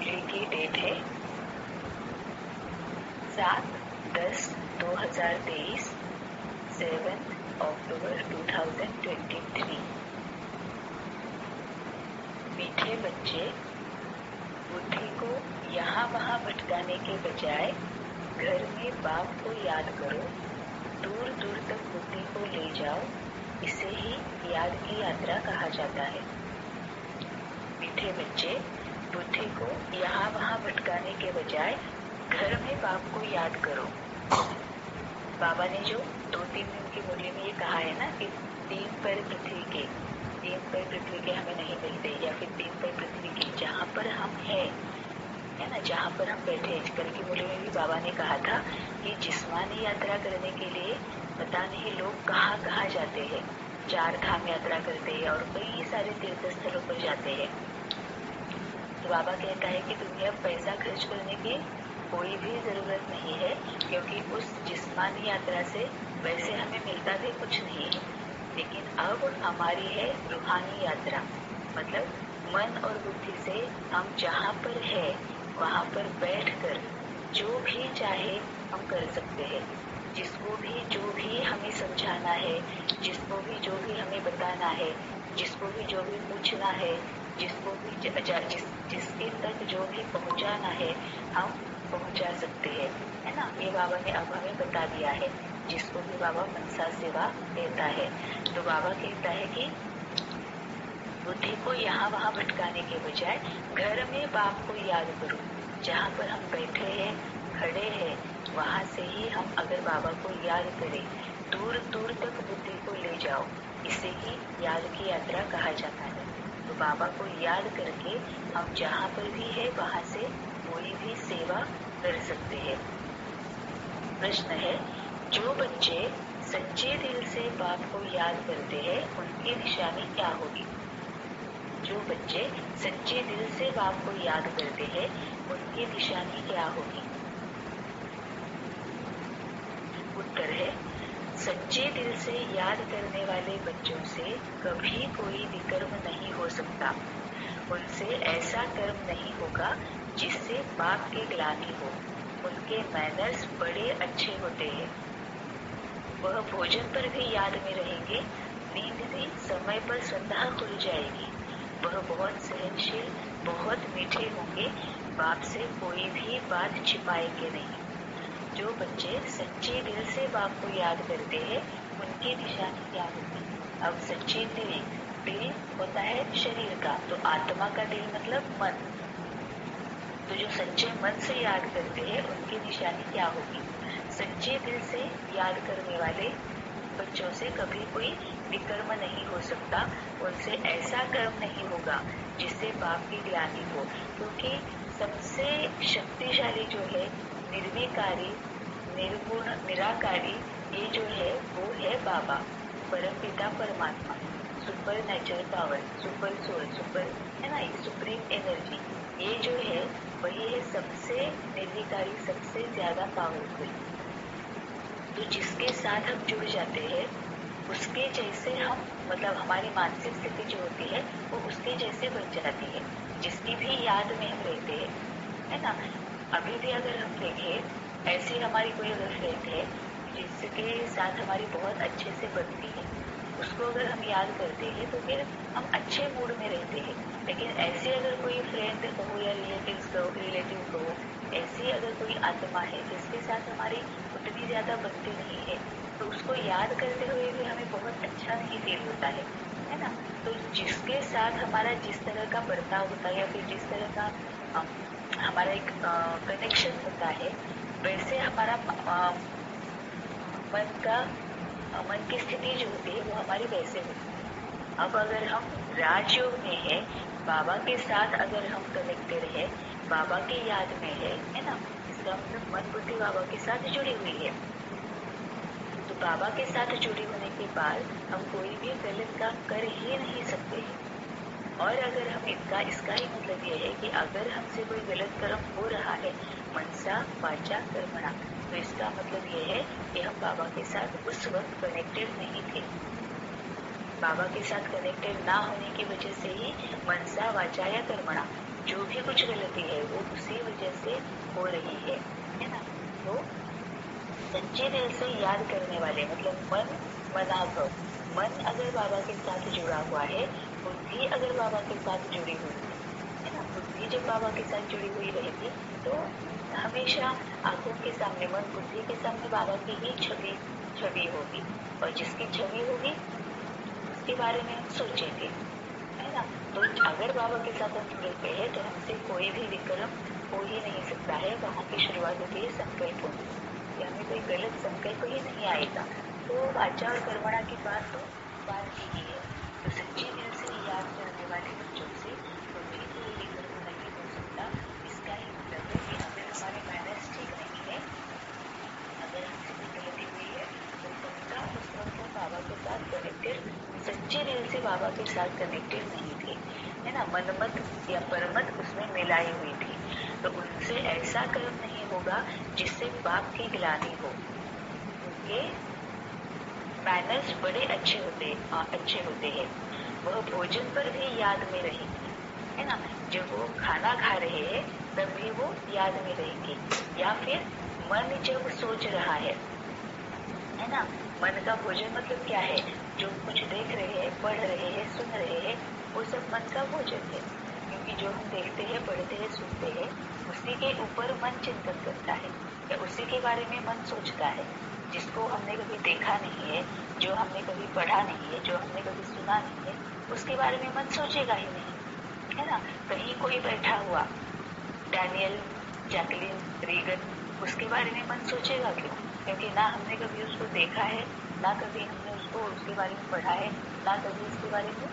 मुरली की डेट है 7/10/2023, 7 अक्टूबर 2023। मीठे बच्चे, बुद्धि को यहाँ वहाँ भटकाने के बजाय घर में बाप को याद करो, दूर दूर तक बुद्धि को ले जाओ। इसे ही याद की यात्रा कहा जाता है। मीठे बच्चे, बुद्धि को यहाँ वहाँ भटकाने के बजाय घर में बाप को याद करो। बाबा ने जो 2-3 दिन की मुरली में ये कहा है ना कि 3 पैर पृथ्वी के हमें नहीं मिलते, या फिर 3 पैर पृथ्वी के जहाँ पर हम हैं, है ना, जहाँ पर हम बैठे। कल की मुरली में भी बाबा ने कहा था कि जिस्मानी यात्रा करने के लिए पता नहीं लोग कहाँ कहाँ जाते हैं, 4 धाम यात्रा करते हैं और कई सारे तीर्थ स्थलों पर जाते हैं। तो बाबा कहता है कि तुम्हें अब पैसा खर्च करने की कोई भी जरूरत नहीं है, क्योंकि उस जिस्मानी यात्रा से वैसे हमें मिलता भी कुछ नहीं है। लेकिन अब हमारी है रूहानी यात्रा, मतलब मन और बुद्धि से हम जहाँ पर है वहाँ पर बैठकर जो भी चाहे हम कर सकते हैं। जिसको भी जो भी हमें समझाना है, जिसको भी जो भी हमें बताना है, जिसको भी जो भी पूछना है, जिसको भी जिसके तक जो भी पहुंचाना है हम पहुंचा सकते हैं, है ना। ये बाबा ने अब हमें बता दिया है, जिसको भी बाबा मनसा सेवा देता है। तो बाबा कहता है कि बुद्धि को यहाँ वहाँ भटकाने के बजाय घर में बाप को याद करो। जहाँ पर हम बैठे हैं, खड़े हैं, वहाँ से ही हम अगर बाबा को याद करें, दूर दूर तक बुद्धि को ले जाओ। इसे ही याद की यात्रा कहा जाता है। तो बाबा को याद करके हम जहाँ पर भी है वहाँ से कोई भी सेवा कर सकते हैं। प्रश्न है, जो बच्चे सच्चे दिल से बाप को याद करते हैं उनकी निशानी क्या होगी? जो बच्चे सच्चे दिल से बाप को याद करते हैं उनकी निशानी क्या होगी? उत्तर है, सच्चे दिल से याद करने वाले बच्चों से कभी कोई विकर्म नहीं हो सकता। उनसे ऐसा कर्म नहीं होगा जिससे बाप की ग्लानि हो। उनके मैनर्स बड़े अच्छे होते हैं। वह भोजन पर भी याद में रहेंगे, नींद भी समय पर स्वतः खुल जाएगी। वह बहुत सहनशील, बहुत मीठे होंगे, बाप से कोई भी बात छिपाएंगे नहीं। जो बच्चे सच्चे दिल से बाप को याद करते हैं उनकी निशानी क्या होगी? अब सच्चे दिल होता है शरीर का, तो आत्मा का दिल मतलब मन। तो जो सच्चे मन से याद करते हैं उनकी निशानी क्या होगी? सच्चे दिल से याद करने वाले बच्चों से कभी कोई विकर्म नहीं हो सकता। उनसे ऐसा कर्म नहीं होगा जिससे बाप की ग्लानि हो, क्योंकि सबसे शक्तिशाली जो है निर्विकारी, निर्गुण, निराकारी, ये जो है वो है बाबा, परमपिता परमात्मा, supernatural power, super soul, super, है ना, सुप्रीम एनर्जी। ये जो है वही है सबसे निर्विकारी, सबसे ज्यादा पावरफुल। तो जिसके साथ हम जुड़ जाते हैं उसके जैसे हम, मतलब हमारी मानसिक स्थिति जो होती है वो उसके जैसे बन जाती है, जिसकी भी याद में हम रहते हैं, है ना। अभी भी अगर हम देखें, ऐसी हमारी कोई अगर फ्रेंड है जिसके साथ हमारी बहुत अच्छे से बनती है, उसको अगर हम याद करते हैं तो फिर हम अच्छे मूड में रहते हैं। लेकिन ऐसे अगर कोई फ्रेंड कहो या रिलेटिव कहो, ऐसी अगर कोई आत्मा है जिसके साथ हमारी उतनी ज्यादा बनती नहीं है, तो उसको याद करते हुए भी हमें बहुत अच्छा नहीं फील होता है ना। तो जिसके साथ हमारा जिस तरह का बर्ताव होता है या फिर जिस तरह का हमारा एक कनेक्शन होता है, वैसे हमारा मन की स्थिति जो होती है वो हमारी वैसे होती है। अब अगर हम राजयोग में है, बाबा के साथ अगर हम कनेक्टेड है, बाबा की याद में है ना, इसका मतलब मन बुद्धि बाबा के साथ जुड़ी हुई है। तो बाबा के साथ जुड़ी होने के बाद हम कोई भी गलत काम कर ही नहीं सकते हैं। और अगर हम इसका ही मतलब ये है कि अगर हमसे कोई गलत कर्म हो रहा है, मनसा वाचा कर्मणा, तो इसका मतलब ये है कि हम बाबा के साथ उस वक्त कनेक्टेड नहीं थे। बाबा के साथ कनेक्टेड ना होने की वजह से ही मनसा वाचा या कर्मणा जो भी कुछ गलती है वो उसी वजह से हो रही है ना। तो सच्चे दिल से याद करने वाले मतलब मन मनाभव, मन अगर बाबा के साथ जुड़ा हुआ है, बुद्धि अगर बाबा के साथ जुड़ी हुई है ना, बुद्धि जब बाबा के साथ जुड़ी हुई रहेगी तो हमेशा आंखों के सामने, मन बुद्धि के सामने बाबा की ही छवि छवि होगी, और जिसकी छवि होगी उसके बारे में हम सोचेंगे, है ना। तो अगर बाबा के साथ हम जुड़े हुए हैं तो हमसे कोई भी विक्रम हो ही नहीं सकता है। वहां की शुरुआत होती है संकल्पों से, कि हमें कोई गलत संकल्प ही नहीं आएगा। तो वाचा और कर्मणा की बात तो बात की ही है। तो सच्चे दिल से याद करने वाले बच्चों से कभी कोई विक्रम नहीं हो सकता। इसका ही मतलब है कि अगर हमारे मैनर्स ठीक नहीं है, अगर हमसे कोई गलती हुई है तो पक्का उस वक्त हम बाबा के साथ कनेक्टेड, सच्चे दिल से बाबा के साथ कनेक्टेड नहीं थे, है ना। मनमत या परमत उसमें मिलाई हुई थी। तो उनसे ऐसा कर्म नहीं होगा जिससे पाप की ग्लानि हो। उनके मैनर्स बड़े अच्छे होते हैं। वह भोजन पर भी याद में रहेंगे, है ना। जब वो खाना खा रहे हैं तब भी वो याद में रहेंगे, या फिर मन जब सोच रहा है ना। मन का भोजन मतलब क्या है, जो कुछ देख रहे हैं, पढ़ रहे हैं, सुन रहे हैं, वो सब मन का भोजन है। क्योंकि जो हम देखते हैं, पढ़ते हैं, सुनते हैं, उसी के ऊपर मन चिंतन करता है, या उसी के बारे में मन सोचता है। जिसको हमने कभी देखा नहीं है, जो हमने कभी पढ़ा नहीं है, जो हमने कभी सुना नहीं है, उसके बारे में मन सोचेगा ही नहीं, है ना। कहीं कोई बैठा हुआ डैनियल, जैकलिन, रीगन, उसके बारे में मन सोचेगा क्यों? क्योंकि ना हमने कभी उसको देखा है, ना कभी हमने उसके बारे में पढ़ा है, ना कभी उसके बारे में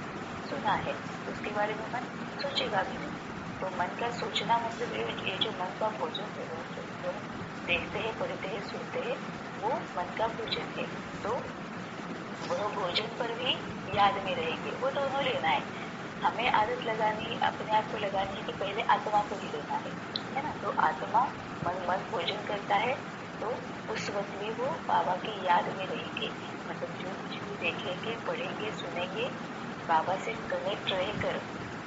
सुना है, तो उसके बारे में मन सोचेगा भी नहीं। तो मन का सोचना मतलब ये जो मन का भोजन है, वो जो हम देखते हैं, पढ़ते हैं, सुनते हैं, वो मन का भोजन है। तो वह भोजन पर भी याद में रहेंगे। वो दोनों लेना है, हमें आदत लगानी, अपने आप को लगानी है कि पहले आत्मा को ही लेना है ना। तो आत्मा मन भोजन करता है, तो उस वक्त भी वो बाबा की याद में रहेंगे। मतलब जो कुछ भी देखेंगे, पढ़ेंगे, सुनेंगे, बाबा से कनेक्ट रहकर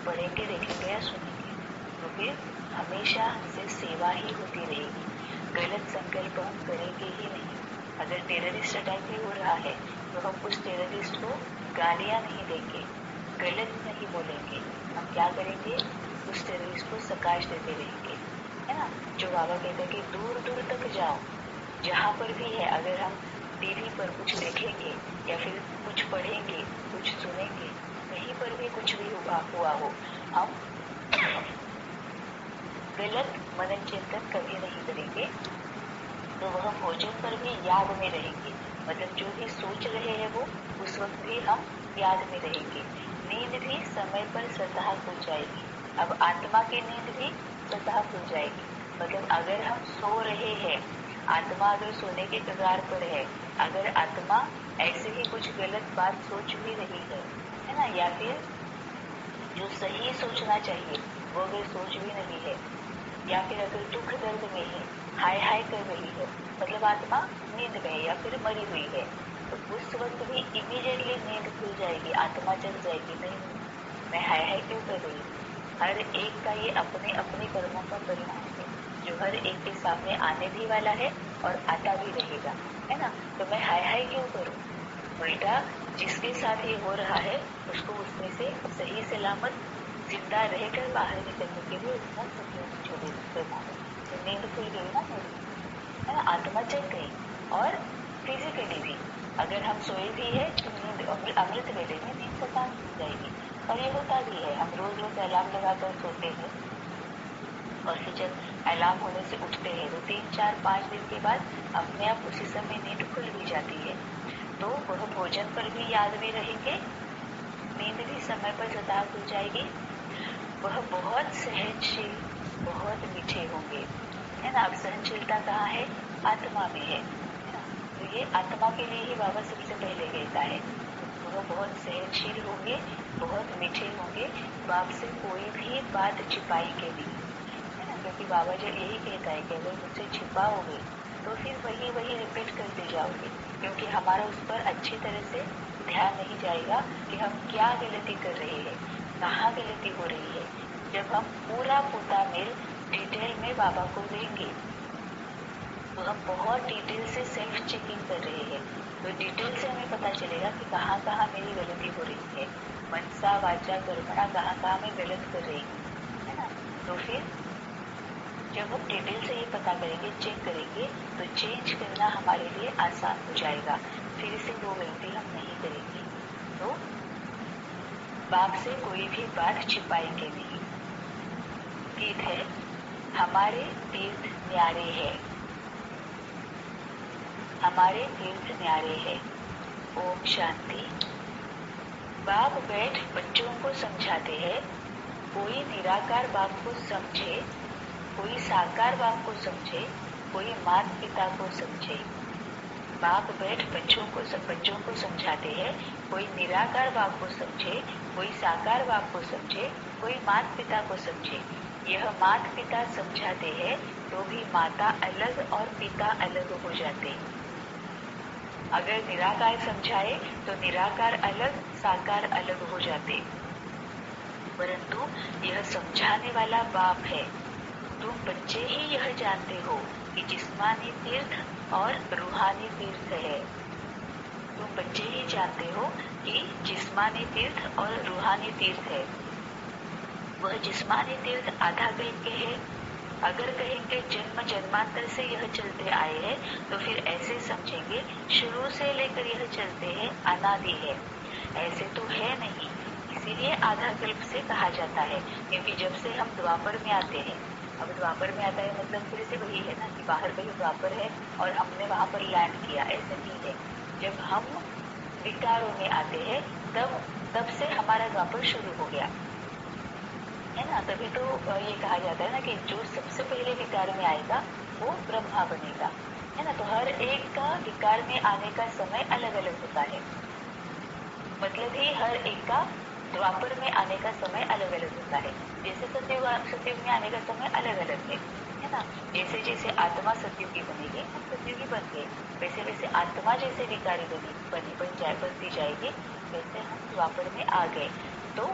पढ़ेंगे, देखेंगे या सुनेंगे, तो फिर हमेशा हमसे सेवा ही होती रहेगी। गलत संकल्प हम करेंगे ही नहीं। अगर टेररिस्ट अटैक भी हो रहा है तो हम उस टेररिस्ट को गालियां नहीं देंगे, गलत नहीं बोलेंगे। हम क्या करेंगे, उस टेररिस्ट को सकाश देते रहेंगे, है ना। जो बाबा कहते हैं कि दूर दूर तक जाओ, जहां पर भी है, अगर हम टीवी पर कुछ देखेंगे या फिर कुछ पढ़ेंगे, कुछ सुनेंगे, कहीं पर भी कुछ भी हुआ हो, हम गलत मनन चिंतन कभी नहीं करेंगे। तो वह भोजन पर भी याद में रहेंगे। मतलब जो भी सोच रहे हैं वो उस वक्त भी हम याद में रहेंगे। नींद भी समय पर स्वतः खुल जाएगी। अब आत्मा की नींद भी स्वतः खुल जाएगी। मतलब अगर हम सो रहे हैं, आत्मा अगर सोने के कगार पर है, अगर आत्मा ऐसे ही कुछ गलत बात सोच भी रही है ना, या फिर जो सही सोचना चाहिए वो अगर सोच भी नहीं है, या फिर अगर दुख दर्द में है, हाय हाय कर रही है, मतलब आत्मा नींद में है या फिर मरी हुई है, तो उस वक्त भी इमीडिएटली नींद खुल जाएगी, आत्मा जग जाएगी। नहीं, मैं हाय हाय क्यों कर रही हूँ? हर एक का ये अपने अपने कर्मों का परिणाम है, जो हर एक के सामने आने भी वाला है और आता भी रहेगा, है ना। तो मैं हाय हाय क्यों करूँ? उल्टा जिसके साथ ये हो रहा है उसको उसमें से सही सलामत जिंदा रहकर बाहर निकलने के लिए उसको सत्य देना है। तो नींद खुल गई ना मेरी, है ना, आत्मा जग गई। और फिजिकली भी अगर हम सोए भी है तो नींद अमृत वेले में नींद सकाश मिल जाएगी। और ये होता भी है, हम रोज रोज अलार्म लगाकर सोते हैं और फिर जब अलार्म होने से उठते हैं तो 3 4 5 दिन के बाद अपने आप उसी समय नींद खुल भी जाती है। तो वह भोजन पर भी याद में रहेंगे, नींद भी समय पर स्वतः खुल जाएगी। वह बहुत सहनशील, बहुत मीठे होंगे, है ना। अब सहनशीलता कहाँ है? आत्मा में है ना। तो ये आत्मा के लिए ही बाबा सबसे पहले कहता है। वह बहुत सहनशील होंगे, बहुत मीठे होंगे, बाप से कोई भी बात छिपाएंगे नहीं, है ना। क्योंकि बाबा जब यही कहता है कि अगर मुझसे छिपाओगे तो फिर वही वही रिपीट करते जाओगे, क्योंकि हमारा उस पर अच्छी तरह से ध्यान नहीं जाएगा कि हम क्या गलती कर रहे हैं, कहाँ गलती हो रही है। जब हम पूरा मेल डिटेल में बाबा को देंगे तो हम बहुत डिटेल से सेल्फ चेकिंग कर रहे हैं, तो डिटेल से हमें पता चलेगा कि कहाँ कहाँ मेरी गलती हो रही है, मनसा वाचा कर्मणा कहाँ कहाँ मैं गलत कर रही हूँ, है ना। तो फिर जब हम डिटेल से ये पता करेंगे, चेक करेंगे, तो चेंज करना हमारे लिए आसान हो जाएगा, फिर से वो गलती हम नहीं करेंगे। तो बाप से कोई भी बात छिपाएंगे नहीं। गीत है, हमारे तीर्थ न्यारे हैं, हमारे तीर्थ न्यारे हैं। ओम शांति। बाप बैठ बच्चों को समझाते हैं, कोई निराकार बाप को समझे, कोई साकार बाप को समझे, कोई माता पिता को समझे। बाप बैठ बच्चों को समझाते हैं, कोई निराकार बाप को समझे, कोई साकार बाप को समझे, कोई माता पिता को समझे। यह माता पिता समझाते हैं तो भी माता अलग और पिता अलग हो जाते। अगर निराकार समझाए तो निराकार अलग, साकार अलग हो जाते। परंतु यह समझाने वाला बाप है। तुम बच्चे ही यह जानते हो कि जिस्मानी तीर्थ और रूहानी तीर्थ है। तुम बच्चे ही जानते हो कि जिस्मानी तीर्थ और रूहानी तीर्थ है। वह जिस्मानी तीर्थ आधा कल्प के है। अगर कहेंगे जन्म जन्मांतर से यह चलते आए हैं, तो फिर ऐसे समझेंगे शुरू से लेकर यह चलते हैं, अनादि है। ऐसे तो है नहीं, इसीलिए आधा कल्प से कहा जाता है। क्योंकि जब से हम द्वापर में आते हैं, अब द्वापर में आता है मतलब फिर से वही है ना कि बाहर कहीं द्वापर है और हमने वहां पर लैंड किया, ऐसे नहीं है। जब हम विकारों में आते हैं तब से हमारा द्वापर शुरू हो गया, है ना। तभी तो ये कहा जाता है ना कि जो सबसे पहले विकार में आएगा वो ब्रह्मा बनेगा, है ना। तो हर एक का विकार में आने का समय अलग अलग होता है, मतलब ही हर एक का द्वापर में आने का समय अलग अलग होता है। जैसे सतयुग में आने का समय अलग अलग है ना। जैसे जैसे आत्मा सतयुगी बनेगी, हम सतयुगी बन गए, वैसे वैसे आत्मा जैसे विकारी बनती जाएगी, वैसे हम द्वापर में आ गए। तो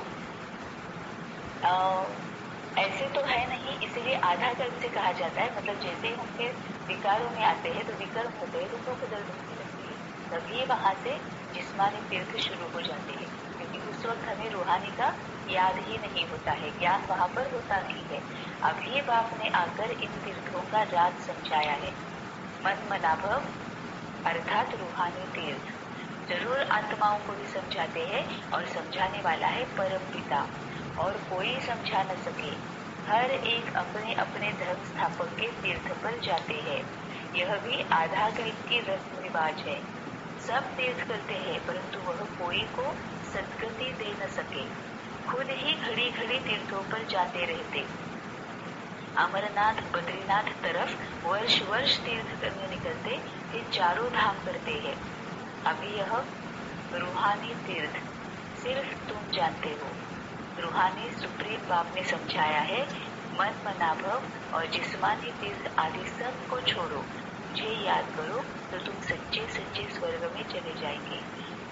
ऐसे तो है नहीं, इसीलिए आधा कल्प से कहा जाता है। मतलब जैसे ही हम फिर विकारों में आते हैं तो विकर्म होते हैं, तो दुख दर्द होने लगते हैं, तभी वहां से जिस्मानी तीर्थ शुरू हो जाते हैं। क्योंकि उस वक्त हमें रूहानी का याद ही नहीं होता है, ज्ञान वहां पर होता नहीं है। अभी बाप ने आकर इन तीर्थों का राज समझाया है। मन मनाभव अर्थात रूहानी तीर्थ जरूर आत्माओं को भी समझाते हैं, और समझाने वाला है परम पिता, और कोई समझा न सके। हर एक अपने अपने धर्म स्थापक के तीर्थ पर जाते हैं। यह भी आधा कल्प की रस्म रिवाज है। सब तीर्थ करते हैं, परंतु वह कोई को सदगति दे न सके, खुद ही घड़ी घड़ी तीर्थों पर जाते रहते। अमरनाथ बद्रीनाथ तरफ वर्ष वर्ष तीर्थ करने निकलते, फिर चारों धाम करते हैं। अभी यह रूहानी तीर्थ सिर्फ तुम जानते हो। रूहानी सुप्रीम बाप ने समझाया है, मन मनाभव और जिस्मानी तीर्थ आदि सब को छोड़ो, मुझे याद करो तो तुम सच्चे सच्चे स्वर्ग में चले जाएंगे।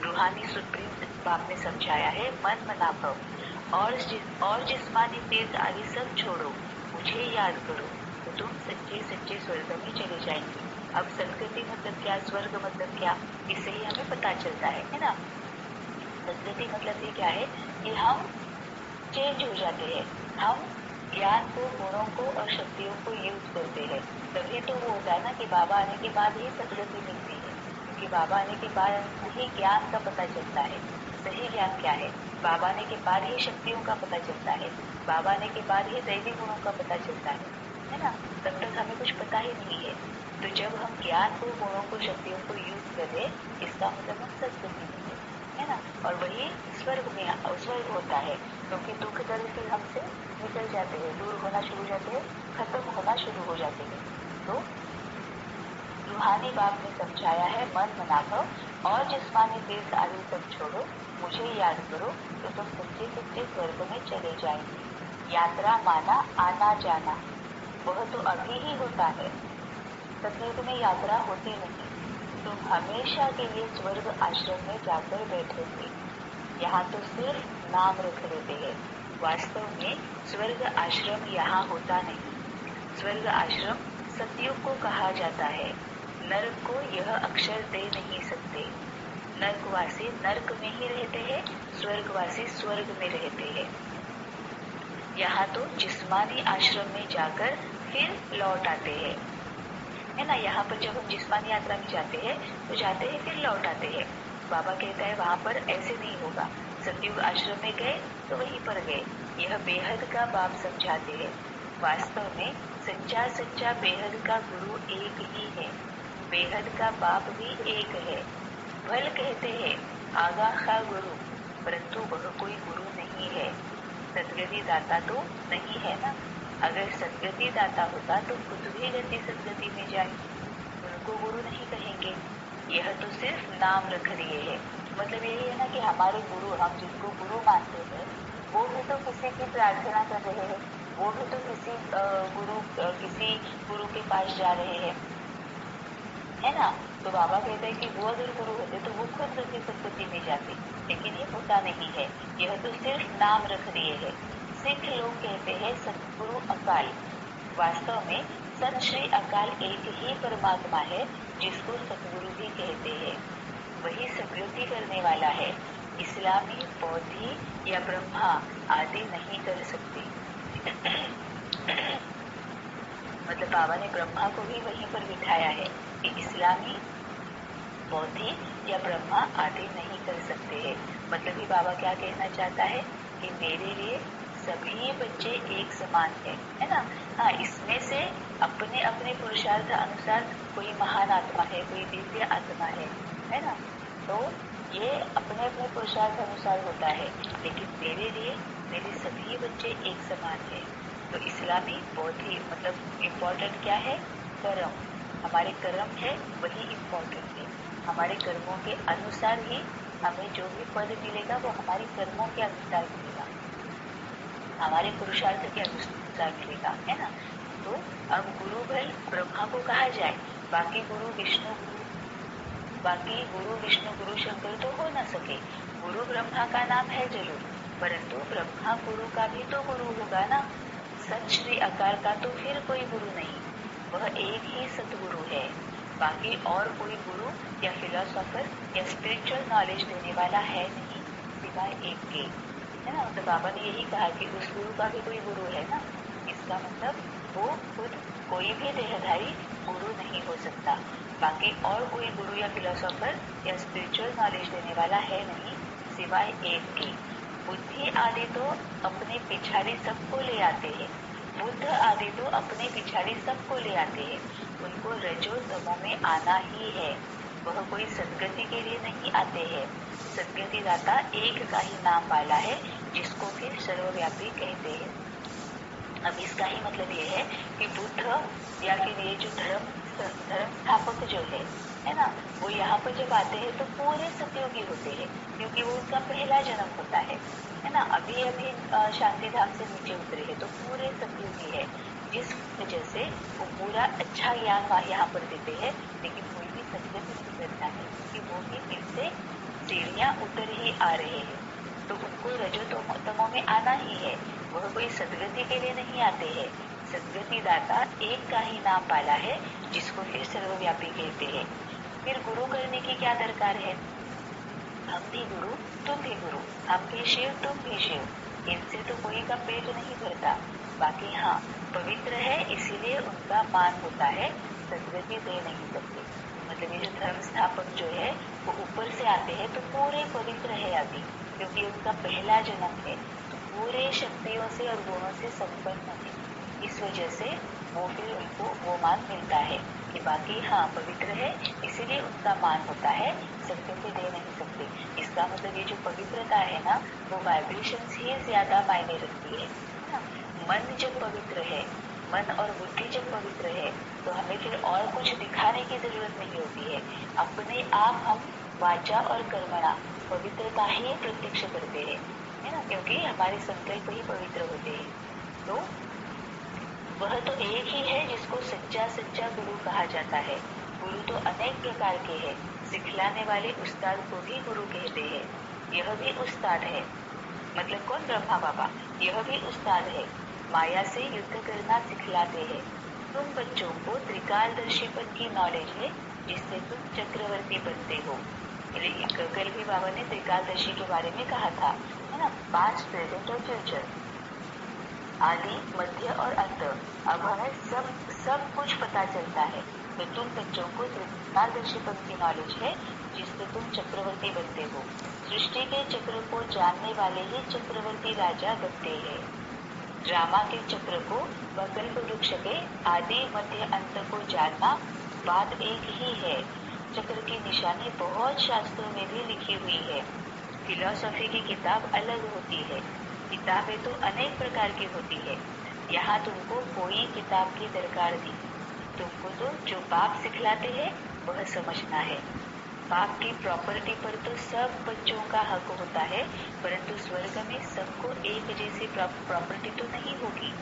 रूहानी सुप्रीम बाप ने समझाया है, मन मनाभव और जिस्मानी तीर्थ आदि सब छोड़ो, मुझे याद करो तो तुम सच्चे सच्चे स्वर्ग में चले जाएंगे। अब सदगति मतलब क्या, स्वर्ग मतलब क्या, इससे ही हमें पता चलता है ना। सदगति मतलब ये क्या है कि हम चेंज हो जाते हैं, हम ज्ञान को, गुणों को और शक्तियों को यूज करते हैं। तभी तो वो होता है ना कि बाबा आने के बाद ही सदगति मिलती है, क्योंकि बाबा आने के बाद ही ज्ञान का पता चलता है। सही ज्ञान क्या है, बाबा आने के बाद ही शक्तियों का पता चलता है, बाबा आने के बाद ही दैवी गुणों का पता चलता है ना। तब तक हमें कुछ पता ही नहीं है। तो जब हम ज्ञान को, गुणों को, शक्तियों को यूज करें, इसका मतलब हम सदगति में है ना। और वही स्वर्ग होता है, क्योंकि दुख दर्द फिर हमसे निकल जाते हैं, दूर होना शुरू हो जाते हैं, खत्म होना शुरू हो जाते हैं। तो रूहानी बाप ने समझाया है, मन मनाभव और जिस्मानी तीर्थ आदि सब छोड़ो, मुझे याद करो तो तुम सच्चे सच्चे स्वर्ग में चले जाएंगे। यात्रा माना आना जाना, वह तो अभी ही होता है, सतयुग में यात्रा होती नहीं। तुम हमेशा के लिए स्वर्ग आश्रम में जाकर बैठोगे। यहाँ तो सिर्फ नाम रख लेते हैं, वास्तव में स्वर्ग आश्रम यहाँ होता नहीं। स्वर्ग आश्रम सतयुग को कहा जाता है। नरक को यह अक्षर दे नहीं सकते। नरकवासी नरक में ही रहते हैं, स्वर्गवासी स्वर्ग में रहते हैं। यहाँ तो जिस्मानी आश्रम में जाकर फिर लौट आते हैं, है ना। यहाँ पर जब हम जिस्मानी यात्रा में जाते हैं तो जाते हैं फिर लौट आते हैं। बाबा कहता है वहां पर ऐसे नहीं होगा। सतयुग आश्रम में गए तो वहीं पर गए। यह बेहद का बाप समझाते हैं। वास्तव में सच्चा सच्चा बेहद का गुरु एक ही है। बेहद का बाप भी एक है। भल कहते हैं आगा खा गुरु, परंतु वह कोई गुरु नहीं है। सदगति दाता तो नहीं है ना। अगर सदगति दाता होता तो खुद भी गति सदगति में जाए। उनको गुरु नहीं कहेंगे। यह तो सिर्फ नाम रख दिए है। मतलब यही है ना कि हमारे गुरु, हम जिनको गुरु मानते हैं, वो भी तो किसी की प्रार्थना कर रहे हैं। वो भी तो किसी गुरु के पास जा रहे हैं, है ना। तो बाबा कहते हैं कि वो अगर गुरु होते तो वो खुद गति सदगति में जाते, लेकिन ये होता नहीं है। यह तो सिर्फ नाम रख दिए है। सिख लोग कहते हैं सतगुरु अकाल। वास्तव में सत श्री अकाल एक ही परमात्मा है, जिसको सतगुरु भी कहते हैं। वही सदगति करने वाला है। इस्लामी, बौद्धि या ब्रह्मा आदि नहीं कर सकते। मतलब बाबा ने ब्रह्मा को भी वहीं पर बिठाया है कि इस्लामी, बौद्धि या ब्रह्मा आदि नहीं कर सकते हैं। मतलब कि बाबा क्या कहना चाहता है कि मेरे लिए सभी बच्चे एक समान है ना। हाँ, इसमें से अपने अपने पुरुषार्थ अनुसार कोई महान आत्मा है, कोई दिव्य आत्मा है ना। तो ये अपने अपने पुरुषार्थ अनुसार होता है, लेकिन मेरे लिए मेरे सभी बच्चे एक समान है। तो इस्लामी, बौद्धि मतलब इम्पोर्टेंट क्या है? कर्म। हमारे कर्म है वही इम्पोर्टेंट है। हमारे कर्मों के अनुसार ही हमें जो भी पद मिलेगा वो हमारे कर्मों के अनुसार मिलेगा, हमारे पुरुषार्थ के अनुसार मिलेगा, है ना। तो अब गुरु भल ब्रह्मा को कहा जाए, बाकी गुरु विष्णु गुरु शंकर तो हो न सके। गुरु ब्रह्मा का नाम है जरूर, परंतु ब्रह्मा गुरु का भी तो गुरु होगा ना। सत श्री अकाल का तो फिर कोई गुरु नहीं, वह एक ही सतगुरु है। बाकी और कोई गुरु या फिलोसोफर या स्पिरिचुअल नॉलेज देने वाला है नहीं, सिवाय एक के, है ना। तो बाबा ने यही कहा कि उस गुरु का भी कोई गुरु है ना। इसका मतलब वो खुद कोई भी देहधारी गुरु नहीं हो सकता। बाकी और कोई गुरु या फिलोसोफर या स्पिरिचुअल नॉलेज देने वाला है नहीं, सिवाय एक के। बुद्धि आदि तो अपने पिछाड़ी सबको ले आते हैं। बुद्ध आदि तो अपने पिछाड़ी सबको ले आते हैं। उनको रजो तमो में आना ही है। वह कोई सदगति के लिए नहीं आते हैं। सदगति दाता एक का ही नाम वाला है, जिसको फिर सर्वव्यापी कहते हैं। अब इसका ही मतलब ये है कि बुद्ध या फिर ये जो धर्म स्थापक जो है ना, वो यहाँ पर जब आते हैं तो पूरे सतयुगी होते हैं, क्योंकि वो उनका पहला जन्म होता है ना। अभी अभी शांति धाम से नीचे उतरे हैं तो पूरे सतयुगी है, जिस वजह से वो पूरा अच्छा ज्ञान यहाँ पर देते हैं। लेकिन कोई भी सदगति नहीं करता है, क्योंकि वो भी फिर से सीढ़ियाँ उतर ही आ रहे हैं। तो उनको रजो तमो में आना ही है। वह कोई सदगति के लिए नहीं आते हैं। सदगति दाता एक का ही नाम वाला है, जिसको फिर सर्वव्यापी कहते हैं। फिर गुरु करने की क्या दरकार है? हम भी गुरु, तुम भी गुरु, हम भी शिव, तुम भी शिव। इनसे तो कोई का पेट नहीं भरता। बाकी हाँ, पवित्र है इसीलिए उनका मान होता है, सदगति दे नहीं सकते। मतलब ये जो धर्म स्थापक जो है वो ऊपर से आते हैं तो पूरे पवित्र है अभी, क्योंकि उनका पहला जन्म है, तो पूरे शक्तियों से और गुणों से संपन्न है। इस वजह से वो फिर उनको वो मान मिलता है कि बाकी हाँ पवित्र है, इसीलिए उनका मान होता है, सदगति दे नहीं सकते। इसका मतलब ये जो पवित्रता है ना, वो वाइब्रेशंस ही ज्यादा मायने रखती है ना। मन जब पवित्र है, मन और बुद्धि जब पवित्र है, तो हमें फिर और कुछ दिखाने की जरूरत नहीं होती है। अपने आप हम वाचा और कर्मणा पवित्रता ही प्रत्यक्ष करते हैं, है ना, क्योंकि हमारे संकल्प ही पवित्र होते हैं। तो वह तो एक ही है जिसको सच्चा सच्चा गुरु कहा जाता है। गुरु तो अनेक प्रकार के हैं। सिखलाने वाले उस्ताद को भी गुरु कहते हैं। यह भी उस्ताद है। मतलब कौन? ब्रह्मा बाबा। यह भी उस्ताद है। माया से युद्ध करना सिखलाते हैं। तुम बच्चों को त्रिकालदर्शीपन की नॉलेज है, जिससे तुम चक्रवर्ती बनते हो। कल भी बाबा ने त्रिकालदर्शी के बारे में कहा था, है ना? पास्ट, प्रेजेंट और फ्यूचर, आदि, मध्य और अंत। अब हमें सब कुछ पता चलता है। तो तुम बच्चों को त्रिकालदर्शीपन की नॉलेज है, जिससे तुम चक्रवर्ती बनते हो। सृष्टि के चक्र को जानने वाले ही चक्रवर्ती राजा बनते हैं। ड्रामा के चक्र को व कल्प वृक्ष के आदि मध्य अंत को जानना बात एक ही है। चक्र की निशानी बहुत शास्त्रों में भी लिखी हुई है। फिलॉसफी की किताब अलग होती है। किताबें तो अनेक प्रकार की होती है। यहाँ तुमको कोई किताब की दरकार नहीं। तुमको तो जो बाप सिखलाते हैं वह समझना है। बाप की प्रॉपर्टी पर तो सब बच्चों का हक होता है, परंतु स्वर्ग में सबको एक जैसी प्रॉपर्टी तो नहीं होगी।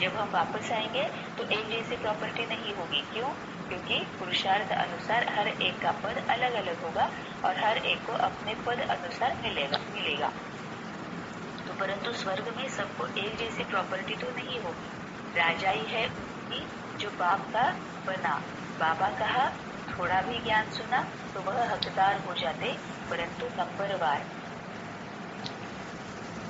जब हम वापस आएंगे तो एक जैसी प्रॉपर्टी नहीं होगी। क्यों? क्योंकि पुरुषार्थ अनुसार हर एक का पद अलग अलग होगा और हर एक को अपने पद अनुसार मिलेगा। तो परंतु स्वर्ग में सबको एक जैसी प्रॉपर्टी तो नहीं होगी। राजा ही है उसकी जो बाप का बना। बाबा कहा, थोड़ा भी ज्ञान सुना तो वह हकदार हो जाते, परंतु नंबरवार।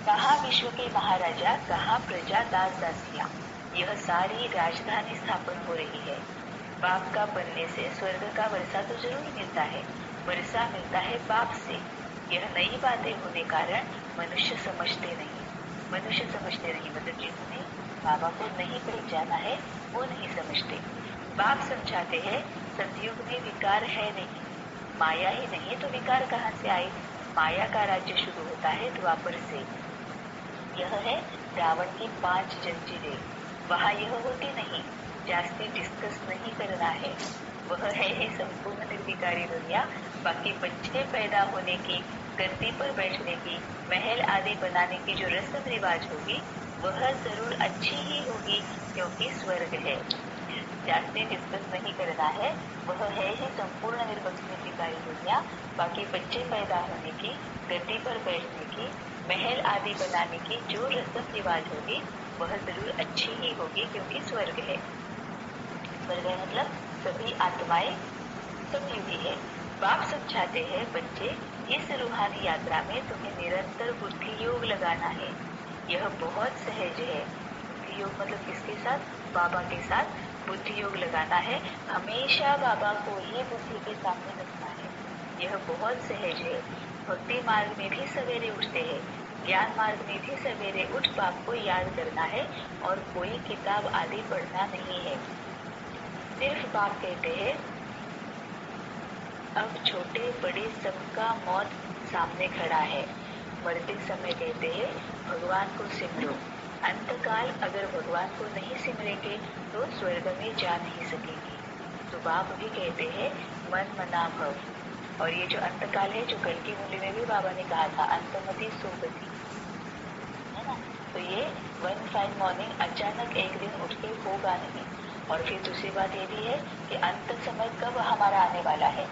कहाँ विश्व के महाराजा, कहाँ प्रजा दास दासियां। यह सारी राजधानी स्थापन हो रही है। बाप का बनने से स्वर्ग का वर्षा तो जरूर मिलता है। वर्षा मिलता है बाप से। यह नई बातें होने कारण मनुष्य समझते नहीं मतलब जिन्होंने बाबा को नहीं पहचाना है वो नहीं समझते। बाप समझाते हैं, सतयुग में विकार है नहीं। माया ही नहीं तो विकार कहाँ से आए? माया का राज्य शुरू होता है द्वापर से। यह है रावण की 5 जंजीरें। वहाँ यह होती नहीं। जास्ती डिस्कस नहीं करना है। वह है ही संपूर्ण निर्विकारी दुनिया। बाकी बच्चे पैदा होने की, गद्दी पर बैठने की, महल आदि बनाने की जो रस्म रिवाज होगी वह जरूर अच्छी ही होगी, क्योंकि स्वर्ग है। जास्ती डिस्कस नहीं करना है। वह है ही संपूर्ण निर्विकारी दुनिया। बाकी बच्चे पैदा होने की, गद्दी पर बैठने की, महल आदि बनाने की जो रस्म रिवाज होगी वह जरूर अच्छी ही होगी, क्योंकि स्वर्ग है। स्वर्ग है मतलब सभी आत्माएं सतयुगी है। बाप समझाते हैं, बच्चे इस रूहानी यात्रा में तुम्हें निरंतर बुद्धि योग लगाना है। यह बहुत सहज है। बुद्धि योग मतलब किसके साथ? बाबा के साथ बुद्धि योग लगाना है। हमेशा बाबा को ही बुद्धि के सामने रखना है। यह बहुत सहज है। भक्ति मार्ग में भी सवेरे उठते हैं। ज्ञान मार्ग में भी सवेरे उठ बाप को याद करना है और कोई किताब आदि पढ़ना नहीं है। सिर्फ बाप कहते हैं, अब छोटे बड़े सबका मौत सामने खड़ा है। मरते समय कहते हैं, भगवान को सिमरो। अंतकाल अगर भगवान को नहीं सिमरेंगे तो स्वर्ग में जा नहीं सकेंगे। तो बाप भी कहते हैं, मन मना भव। और ये जो अंतकाल है, जो कल की मुरली में भी बाबा ने कहा था, अंतमति सुगति, है ना? तो ये वन फाइन मॉर्निंग अचानक एक दिन उठ के होगा नहीं। और फिर दूसरी बात ये भी है कि अंत समय कब हमारा आने वाला है,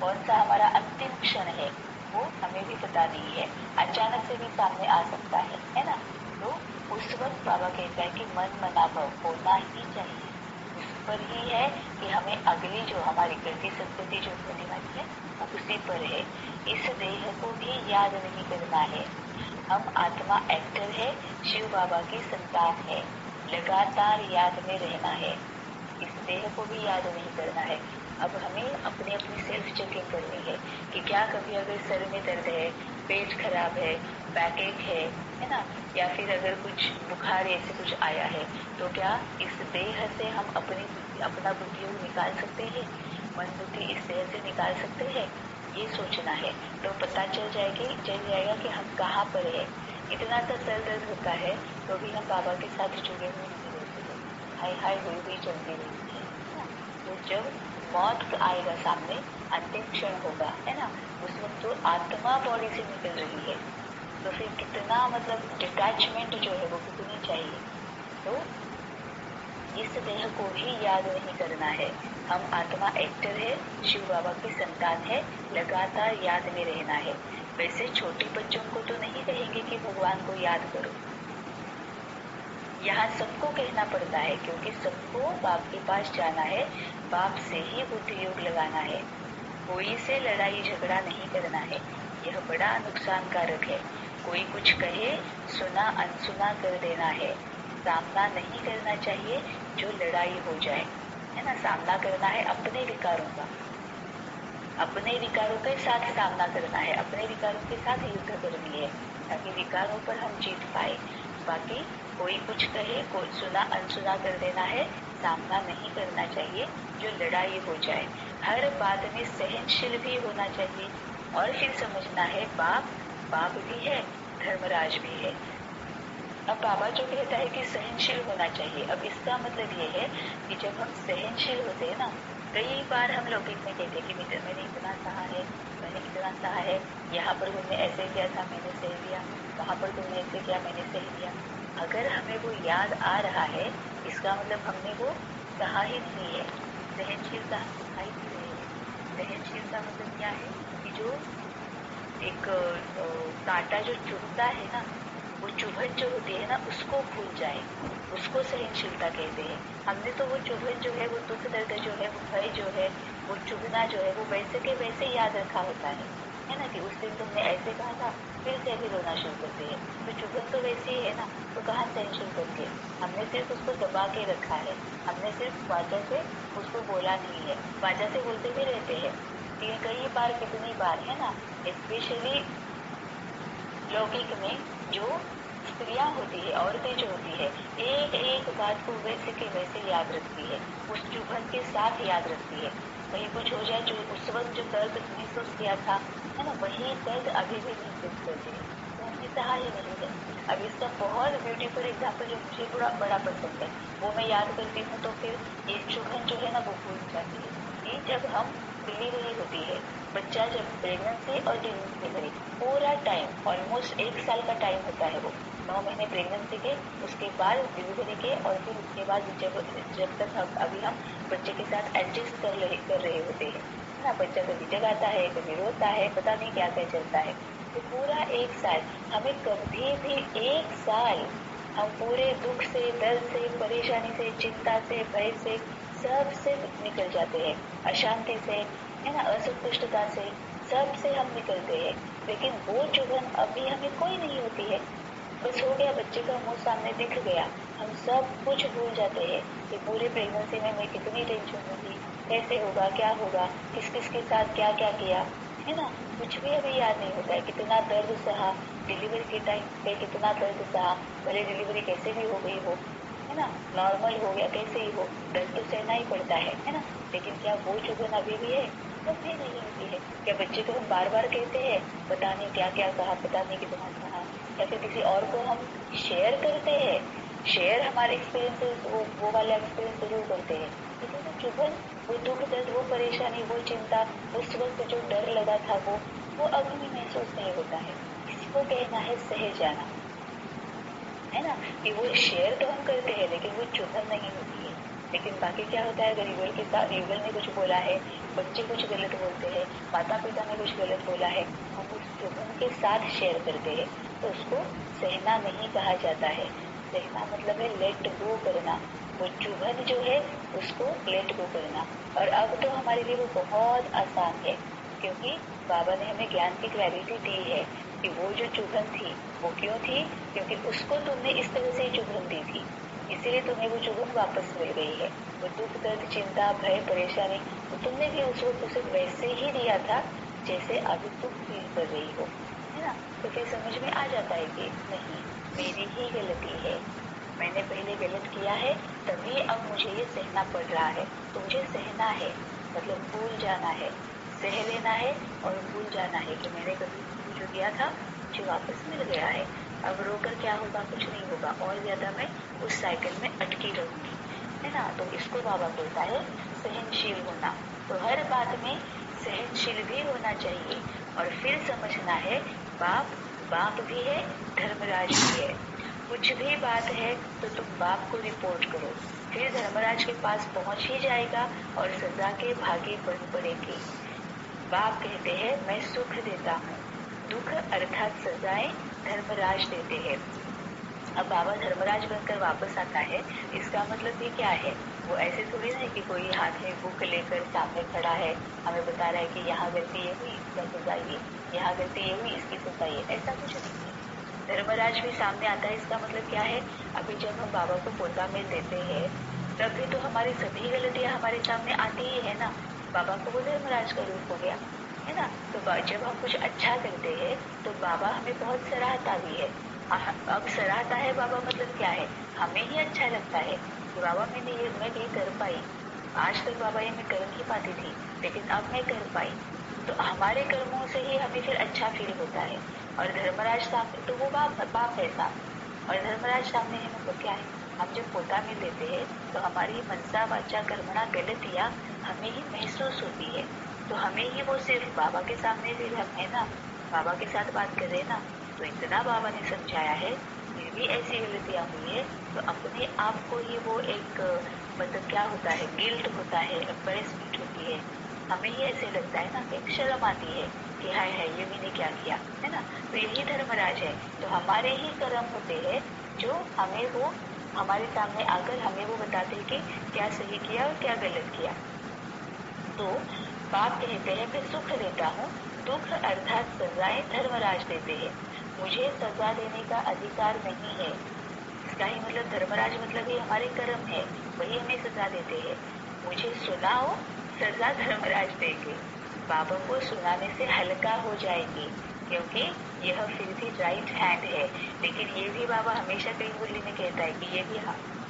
कौन सा हमारा अंतिम क्षण है, वो हमें भी पता नहीं है। अचानक से भी सामने आ सकता है ना? तो उस वक्त बाबा कहता है कि मन मनाभव होना ही चाहिए। उस पर ही है कि हमें अगली जो हमारी गति सदगति जो होने वाली है वो उसी पर है। इस देह को भी याद नहीं करना है। हम आत्मा एक्टर है, शिव बाबा की संतान है। लगातार याद में रहना है। इस देह को भी याद नहीं करना है। अब हमें अपनी अपनी सेल्फ चेकिंग करनी है कि क्या कभी अगर सर में दर्द है, पेट खराब है, बैक एक है ना, या फिर अगर कुछ बुखार ऐसे कुछ आया है, तो क्या इस देह से हम अपना बुद्धि निकाल सकते हैं? मन बुद्धि इस देह से निकाल सकते हैं? ये सोचना है। तो पता चल जाएगा कि हम कहाँ पर है। इतना सा सर दर्द होता है तो भी हम बाबा के साथ जुड़े हुए नहीं रहते हैं। हाय हाय हुई चलती रहती है ना? तो जब मौत आएगा सामने, अंतिम क्षण होगा, है ना, उस वक्त तो आत्मा बॉडी से निकल रही है। तो फिर कितना मतलब डिटैचमेंट जो है वो कितनी चाहिए। तो इस देह को भी याद नहीं करना है। हम आत्मा एक्टर है, शिव बाबा की संतान है, लगातार याद में रहना है। वैसे छोटे बच्चों को तो नहीं कहेंगे कि भगवान को याद करो, यहाँ सबको कहना पड़ता है, क्योंकि सबको बाप के पास जाना है, बाप से ही बुद्धि योग लगाना है। कोई से लड़ाई झगड़ा नहीं करना है, यह बड़ा नुकसानकारक है। कोई कुछ कहे, सुना अनसुना कर देना है। सामना नहीं करना चाहिए जो लड़ाई हो जाए, है ना। सामना करना है अपने विकारों का, अपने विकारों के साथ सामना करना है, अपने विकारों के साथ युद्ध करनी है, ताकि विकारों पर हम जीत पाए। बाकी कोई कुछ कहे, कोई सुना अनसुना कर देना है, सामना नहीं करना चाहिए जो लड़ाई हो जाए। हर बात में सहनशील भी होना चाहिए। और फिर समझना है बाप भी है, धर्मराज भी है। अब बाबा जो कहता है कि सहनशील होना चाहिए, अब इसका मतलब ये है कि जब हम सहनशील होते हैं ना, कई बार हम लौकिक में कहते हैं कि मैंने इतना सहा है, मैंने इतना सहा है, यहाँ पर तुमने ऐसे किया था, मैंने सह लिया, वहां पर तुमने ऐसे किया, मैंने सह लिया। अगर हमें वो याद आ रहा है, इसका मतलब हमने वो सहा ही नहीं है। सहनशीलता हम सिखाई नहीं रहे हैं। सहनशीलता मतलब क्या है कि जो एक कांटा जो चुभता है ना, वो चुभन जो होती है ना, उसको भूल जाए, उसको सहनशीलता कहते हैं। हमने तो वो चुभन जो है, वो दुख दर्द जो है, वो भय जो है, वो चुभना जो है, वो वैसे के वैसे याद रखा होता है ना। कि उस दिन तुमने ऐसे कहा था, फिर से अभी रोना शुरू करते हैं, तो चुभन तो वैसी ही है ना, तो कहाँ सहनशील करके। हमने सिर्फ उसको दबा के रखा है, हमने सिर्फ वाचा से उसको बोला नहीं है, वाचा से बोलते भी रहते हैं कई बार, कितनी बार, है ना। स्पेशली लौकिक में जो स्त्रियां होती है, औरतें जो होती है, एक एक बात को वैसे के वैसे याद रखती है, उस चुभन के साथ याद रखती है। कहीं कुछ हो जाए, जो उस वक्त जो दर्द महसूस किया था, है ना, वही दर्द अभी भी महसूस करते हैं, तो हमने सहा ही नहीं है। अब इसका बहुत ब्यूटीफुल एग्जाम्पल जो मुझे बड़ा पसंद है, वो मैं याद करती हूँ, तो फिर ये चुभन जो है ना, वो भूल जाती है। कि जब हम डिलीवरी होती है, बच्चा जब प्रेगनेंसी और डिलीवरी के करीब पूरा टाइम, ऑलमोस्ट 1 साल का टाइम होता है, वो 9 महीने प्रेगनेंसी के, उसके बाद डिलीवरी के, और फिर उसके बाद जब तक हम बच्चे के साथ एडजस्ट कर रहे होते हैं, है ना। बच्चा कभी जगाता है, कभी रोता है, पता नहीं क्या क्या चलता है। तो पूरा 1 साल, हमें कभी भी 1 साल हम पूरे दुख से, दर्द से, परेशानी से, चिंता से, भय से, सब से निकल जाते हैं, अशांति से, है ना, असंतुष्टता से, सब से हम निकलते हैं। लेकिन वो चुभन अभी हमें कोई नहीं होती है। बस हो गया, बच्चे का मुंह सामने दिख गया, हम सब कुछ भूल जाते हैं कि पूरे प्रेगनेंसी में मैं कितनी टेंशन में थी, कैसे होगा, क्या होगा, किस किस के साथ क्या क्या किया, है ना। कुछ भी अभी याद नहीं होता है। कितना दर्द सहा डिलीवरी के टाइम पे, कितना दर्द सहा, भले डिलीवरी कैसे भी हो गई हो, है ना, नॉर्मल हो गया कैसे ही हो, दर्द तो सहना ही पड़ता है ना। लेकिन क्या वो चुभन अभी भी है? कभी नहीं होती है। क्या बच्चे को हम बार बार कहते हैं, पता नहीं क्या क्या कहा, पता नहीं कितना कहा, या फिर किसी और को हम शेयर करते हैं, शेयर हमारे एक्सपीरियंसेस, वो वाला एक्सपीरियंस जरूर करते हैं, लेकिन वो चुभन, वो दुख दर्द, वो परेशानी, वो चिंता, उस वक्त जो डर लगा था, वो अब हमें महसूस नहीं होता है। इसको कहना है सह जाना, है ना। कि वो शेयर तो हम करते हैं, लेकिन वो चुभन नहीं होती है। लेकिन बाकी क्या होता है, अगर युगल के साथ, युगल ने कुछ बोला है, बच्चे कुछ गलत बोलते हैं, माता पिता ने कुछ गलत बोला है, हम उस चुभन के साथ शेयर करते हैं, तो उसको सहना नहीं कहा जाता है। सहना मतलब है लेट गो करना, वो चुभन जो है उसको लेट गो करना। और अब तो हमारे लिए वो बहुत आसान है, क्योंकि बाबा ने हमें ज्ञान की क्लैरिटी दी है कि वो जो चुभन थी, वो क्यों थी, क्योंकि उसको तुमने इस तरह से चुभन दी थी, इसीलिए तुम्हें वो चुभन वापस मिल गई है। वो दुख दर्द चिंता भय परेशानी, वो तुमने भी उस वक्त उसे वैसे ही दिया था जैसे अभी तुम फील कर रही हो, है ना। तो फिर समझ में आ जाता है कि नहीं, मेरी ही गलती है, मैंने पहले गलत किया है, तभी अब मुझे ये सहना पड़ रहा है। तो मुझे सहना है मतलब भूल जाना है, सह लेना है और भूल जाना है कि मैंने कभी तुमको जो दिया था मुझे वापस मिल गया है। अब रोकर क्या होगा, कुछ नहीं होगा, और ज्यादा मैं उस साइकिल में अटकी रहूंगी, है ना। तो इसको बाबा बोलता है सहनशील होना। तो हर बात में सहनशील भी होना चाहिए। और फिर समझना है बाप बाप भी है, धर्मराज भी है। कुछ भी बात है तो तुम बाप को रिपोर्ट करो। फिर धर्मराज के पास पहुंच ही जाएगा और सजा के भागी बन पड़ेगी। बाप कहते हैं मैं सुख देता हूँ, दुख अर्थात सजाएं धर्मराज देते हैं। अब बाबा धर्मराज बनकर वापस आता है, इसका मतलब ये क्या है? वो ऐसे थोड़ी ना है कि कोई हाथ में बुक लेकर सामने खड़ा है, हमें बता रहा है कि यहाँ गलती ये हुई इसका सजा ये, यहाँ गलती ये हुई इसकी सजा ये, ऐसा कुछ नहीं है। धर्मराज भी सामने आता है, इसका मतलब क्या है? अभी जब हम बाबा को पोता में देते हैं तब भी तो हमारी सभी गलतियां हमारे सामने आती ही है ना। बाबा को वो धर्मराज का रूप हो गया है ना। तो जब हम कुछ अच्छा करते हैं तो बाबा हमें बहुत सराहता भी है। अब सराहता है बाबा मतलब क्या है? हमें ही अच्छा लगता है कि बाबा मैं ये कर पाई। आज तक बाबा ये मैं कर नहीं पाती थी, लेकिन अब मैं कर पाई। तो हमारे कर्मों से ही हमें फिर अच्छा फील होता है। और धर्मराज सामने तो वो बाप है सामने, और धर्मराज सामने है मतलब क्या है? हम जब पोता में लेते हैं तो हमारी मनसा वाचा कर्मणा गलतियां हमें ही महसूस होती है। तो हमें ही वो सिर्फ बाबा के सामने भी हम है ना, बाबा के साथ बात कर रहे हैं ना, तो इतना बाबा ने समझाया है फिर भी ऐसी गलतियां हुई है तो अपने आप को ही वो एक मतलब क्या होता है, गिल्ट होता है, एम्बेरसमेंट होती है। हमें ही ऐसे लगता है ना, एक शर्म आती है कि हाय हाय ये मैंने क्या किया है ना। तो यही धर्मराज है। तो हमारे ही कर्म होते हैं जो हमें वो हमारे सामने आकर हमें वो बताते हैं कि क्या सही किया और क्या गलत किया। तो बाप कहते हैं मैं सुख देता हूँ, दुख अर्थात सजाएं धर्मराज देते हैं। मुझे सजा देने का अधिकार नहीं है। इसका ही मतलब धर्मराज मतलब ये हमारे कर्म है, वही हमें सजा देते हैं। मुझे सुनाओ, सजा धर्मराज देंगे। बाबा को सुनाने से हल्का हो जाएंगे, क्योंकि यह फिर भी राइट हैंड है। लेकिन ये भी बाबा हमेशा कई मुरली में कहता है कि ये भी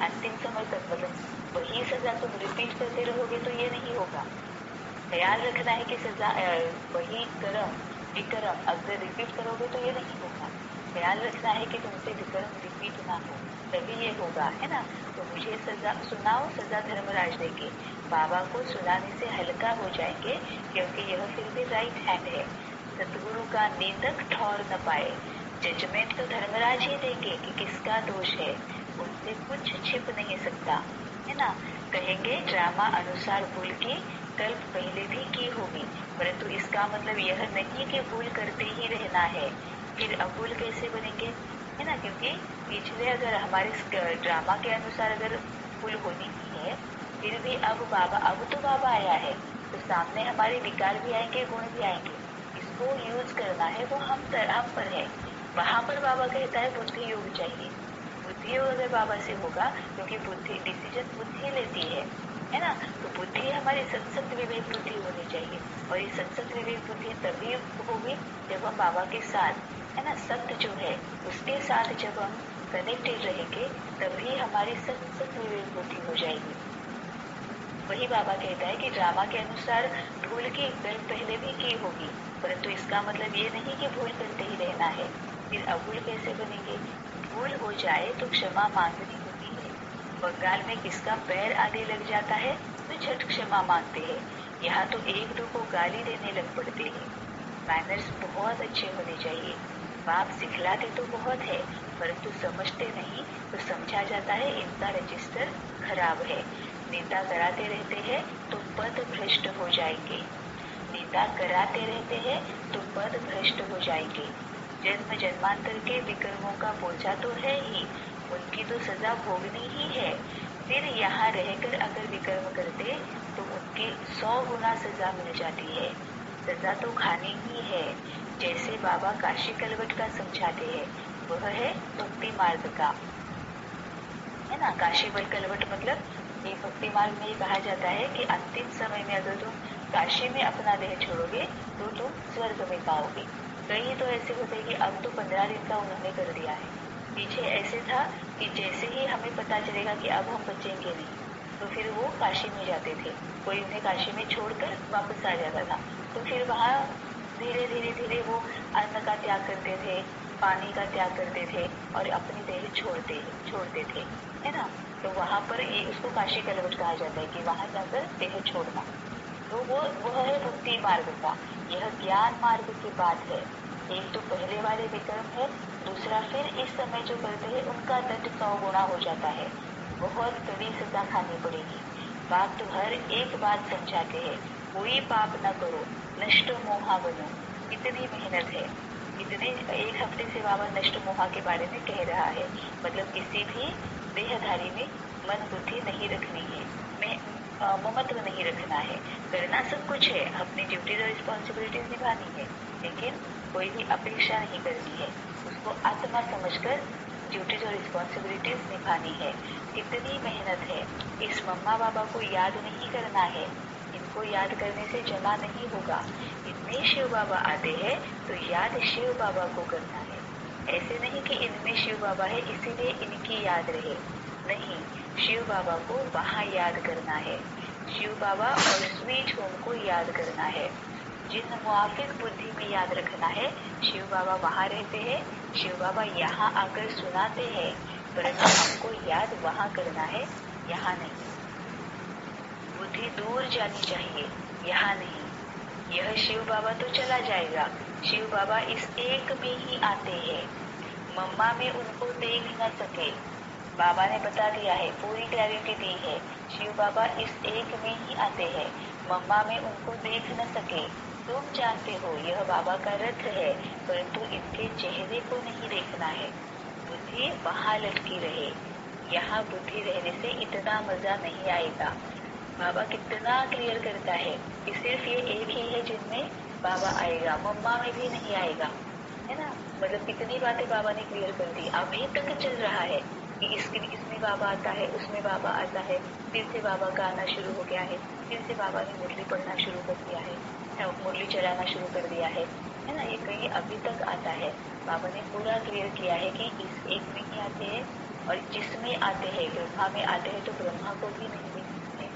अंतिम समय तक मतलब वही सजा तुम रिपीट करते रहोगे तो ये नहीं होगा। ख्याल रखना है कि सजा वही कर्म विकर्म अगर रिपीट करोगे तो ये नहीं होगा। ख्याल रखना है कि तुमसे विकर्म रिपीट ना हो, तभी ये होगा है ना। तो मुझे सजा सुनाओ, सजा धर्मराज देंगे। बाबा को सुनाने से हल्का हो जाएंगे, क्योंकि यह फिर भी राइट हैंड है। सतगुरु का निंदक ठौर न पाए। जजमेंट तो धर्मराज ही देंगे कि किसका दोष है, उनसे कुछ छिप नहीं सकता है ना। कहेंगे ड्रामा अनुसार भूल की कल्प पहले भी की होगी, परंतु इसका मतलब यह नहीं कि भूल करते ही रहना है। फिर अब भूल कैसे बनेंगे है ना, क्योंकि पिछले अगर हमारे ड्रामा के अनुसार अगर भूल होनी ही है, फिर भी अब तो बाबा आया है तो सामने हमारे विकार भी आएंगे, गुण भी आएंगे। इसको यूज करना है वो हम पर है। वहां पर बाबा कहता है बुद्धि योग चाहिए। बुद्धि योग अगर बाबा से होगा, क्योंकि बुद्धि डिसीजन बुद्धि लेती है ना। तो बुद्धि हमारी सत्संग विवेक बुद्धि होनी चाहिए, और ये सत्संग विवेक बुद्धि तभी होगी जब हम बाबा के साथ है ना, सत्य जो है उसके साथ जब हम कनेक्टेड रहेंगे, तभी हमारी सत्संग विवेक बुद्धि हो जाएगी। वही बाबा कहता है कि ड्रामा के अनुसार भूल की गलत पहले भी की होगी, परंतु इसका मतलब ये नहीं कि भूल करते ही रहना है। फिर अभूल कैसे बनेंगे? भूल हो जाए तो क्षमा मांगनी होती है। बंगाल में किसका पैर आगे लग जाता है तो झट क्षमा मांगते हैं। यहाँ तो एक दो को गाली देने लग पड़ते हैं। मैनर्स बहुत अच्छे होने चाहिए। बाप सिखलाते तो बहुत है, परंतु समझते नहीं तो समझा जाता है इनका रजिस्टर खराब है। निंदा कराते रहते हैं तो पद भ्रष्ट हो जाएंगे। निंदा कराते रहते हैं तो पद भ्रष्ट हो जाएंगे। जन्म जन्मांतर के विकर्मों का बोझा तो है ही, उनकी तो सजा भोगनी ही है। फिर यहाँ रहकर अगर विकर्म करते तो उनकी 100 गुना सजा मिल जाती है। सजा तो खानी ही है। जैसे बाबा काशी कलवट का समझाते हैं, वह है भक्ति मार्ग का है ना। काशी बल कलवट मतलब ये भक्ति मार्ग में ये कहा जाता है कि अंतिम समय में अगर तुम काशी में अपना देह छोड़ोगे तो तुम स्वर्ग में पाओगे। कई तो ऐसे होते हैं कि अब तो 15 दिन का उन्होंने कर दिया है। पीछे ऐसे था कि जैसे ही हमें पता चलेगा कि अब हम बचेंगे नहीं, तो फिर वो काशी में जाते थे। कोई उन्हें काशी में छोड़कर वापस आ जाता था। तो फिर वहां धीरे धीरे धीरे वो अन्न का त्याग करते थे, पानी का त्याग करते थे और अपनी देह छोड़ते थे है ना। तो वहां पर ये उसको काशी कलवट कहा जाता है कि वहां जाकर देह छोड़ना। तो वो है भक्ति मार्ग का। यह ज्ञान मार्ग की बात है। एक तो पहले वाले विक्रम है, दूसरा फिर इस समय जो करते हैं उनका दंड 100 गुना हो जाता है। बहुत कड़ी सजा खानी पड़ेगी। बाप तो हर एक बात समझाते हैं, कोई पाप न करो, नष्ट मोहा बनो। इतनी मेहनत है, इतने एक हफ्ते से बाबा नष्ट मोहा के बारे में कह रहा है। मतलब किसी भी देहधारी में मन बुद्धि नहीं रखनी है, ममत्व नहीं रखना है। करना सब कुछ है, अपनी ड्यूटीज और रिस्पॉन्सिबिलिटीज निभानी है, लेकिन कोई भी अपेक्षा नहीं करनी है। उसको आत्मा समझकर ड्यूटीज और रिस्पॉन्सिबिलिटीज निभानी है। कितनी मेहनत है। इस मम्मा बाबा को याद नहीं करना है, इनको याद करने से जमा नहीं होगा। इनमें शिव बाबा आते हैं तो याद शिव बाबा को करना है। ऐसे नहीं कि इनमें शिव बाबा है इसीलिए इनकी याद रहे, नहीं, शिव बाबा को वहाँ याद करना है। शिव बाबा और स्वीट होम को याद करना है। जिन मुआफिक बुद्धि में याद रखना है, शिव बाबा वहाँ रहते हैं, शिव बाबा यहाँ आकर सुनाते हैं, परंतु हमको याद वहाँ करना है, यहाँ नहीं। बुद्धि दूर जानी चाहिए, यहाँ नहीं। यह शिव बाबा तो चला जाएगा, शिव बाबा इस एक में ही आते हैं। मम्मा में उनको देख न सके, बाबा ने बता दिया है, पूरी क्लैरिटी दी है। शिव बाबा इस एक में ही आते हैं, मम्मा में उनको देख न सके। तुम जानते हो यह बाबा का रथ है, परंतु इनके चेहरे को नहीं देखना है। बुद्धि वहाँ लटकी रहे, यहाँ बुद्धि रहने से इतना मजा नहीं आएगा। बाबा कितना क्लियर करता है कि सिर्फ ये एक ही है जिनमें बाबा आएगा, मम्मा में भी नहीं आएगा, है ना। मतलब कितनी बातें बाबा ने क्लियर कर दी। अभी तक चल रहा है कि इसमें बाबा आता है, उसमें बाबा आता है, फिर से बाबा का आना शुरू हो गया है, फिर से बाबा ने मुरली पढ़ना शुरू कर दिया है, मुरली चलाना शुरू कर दिया है ना। ये कहीं अभी तक आता है। बाबा ने पूरा क्लियर किया है कि इस एक में ही आते हैं, और जिसमें आते हैं, ब्रह्मा में आते हैं तो ब्रह्मा को भी नहीं देखना है,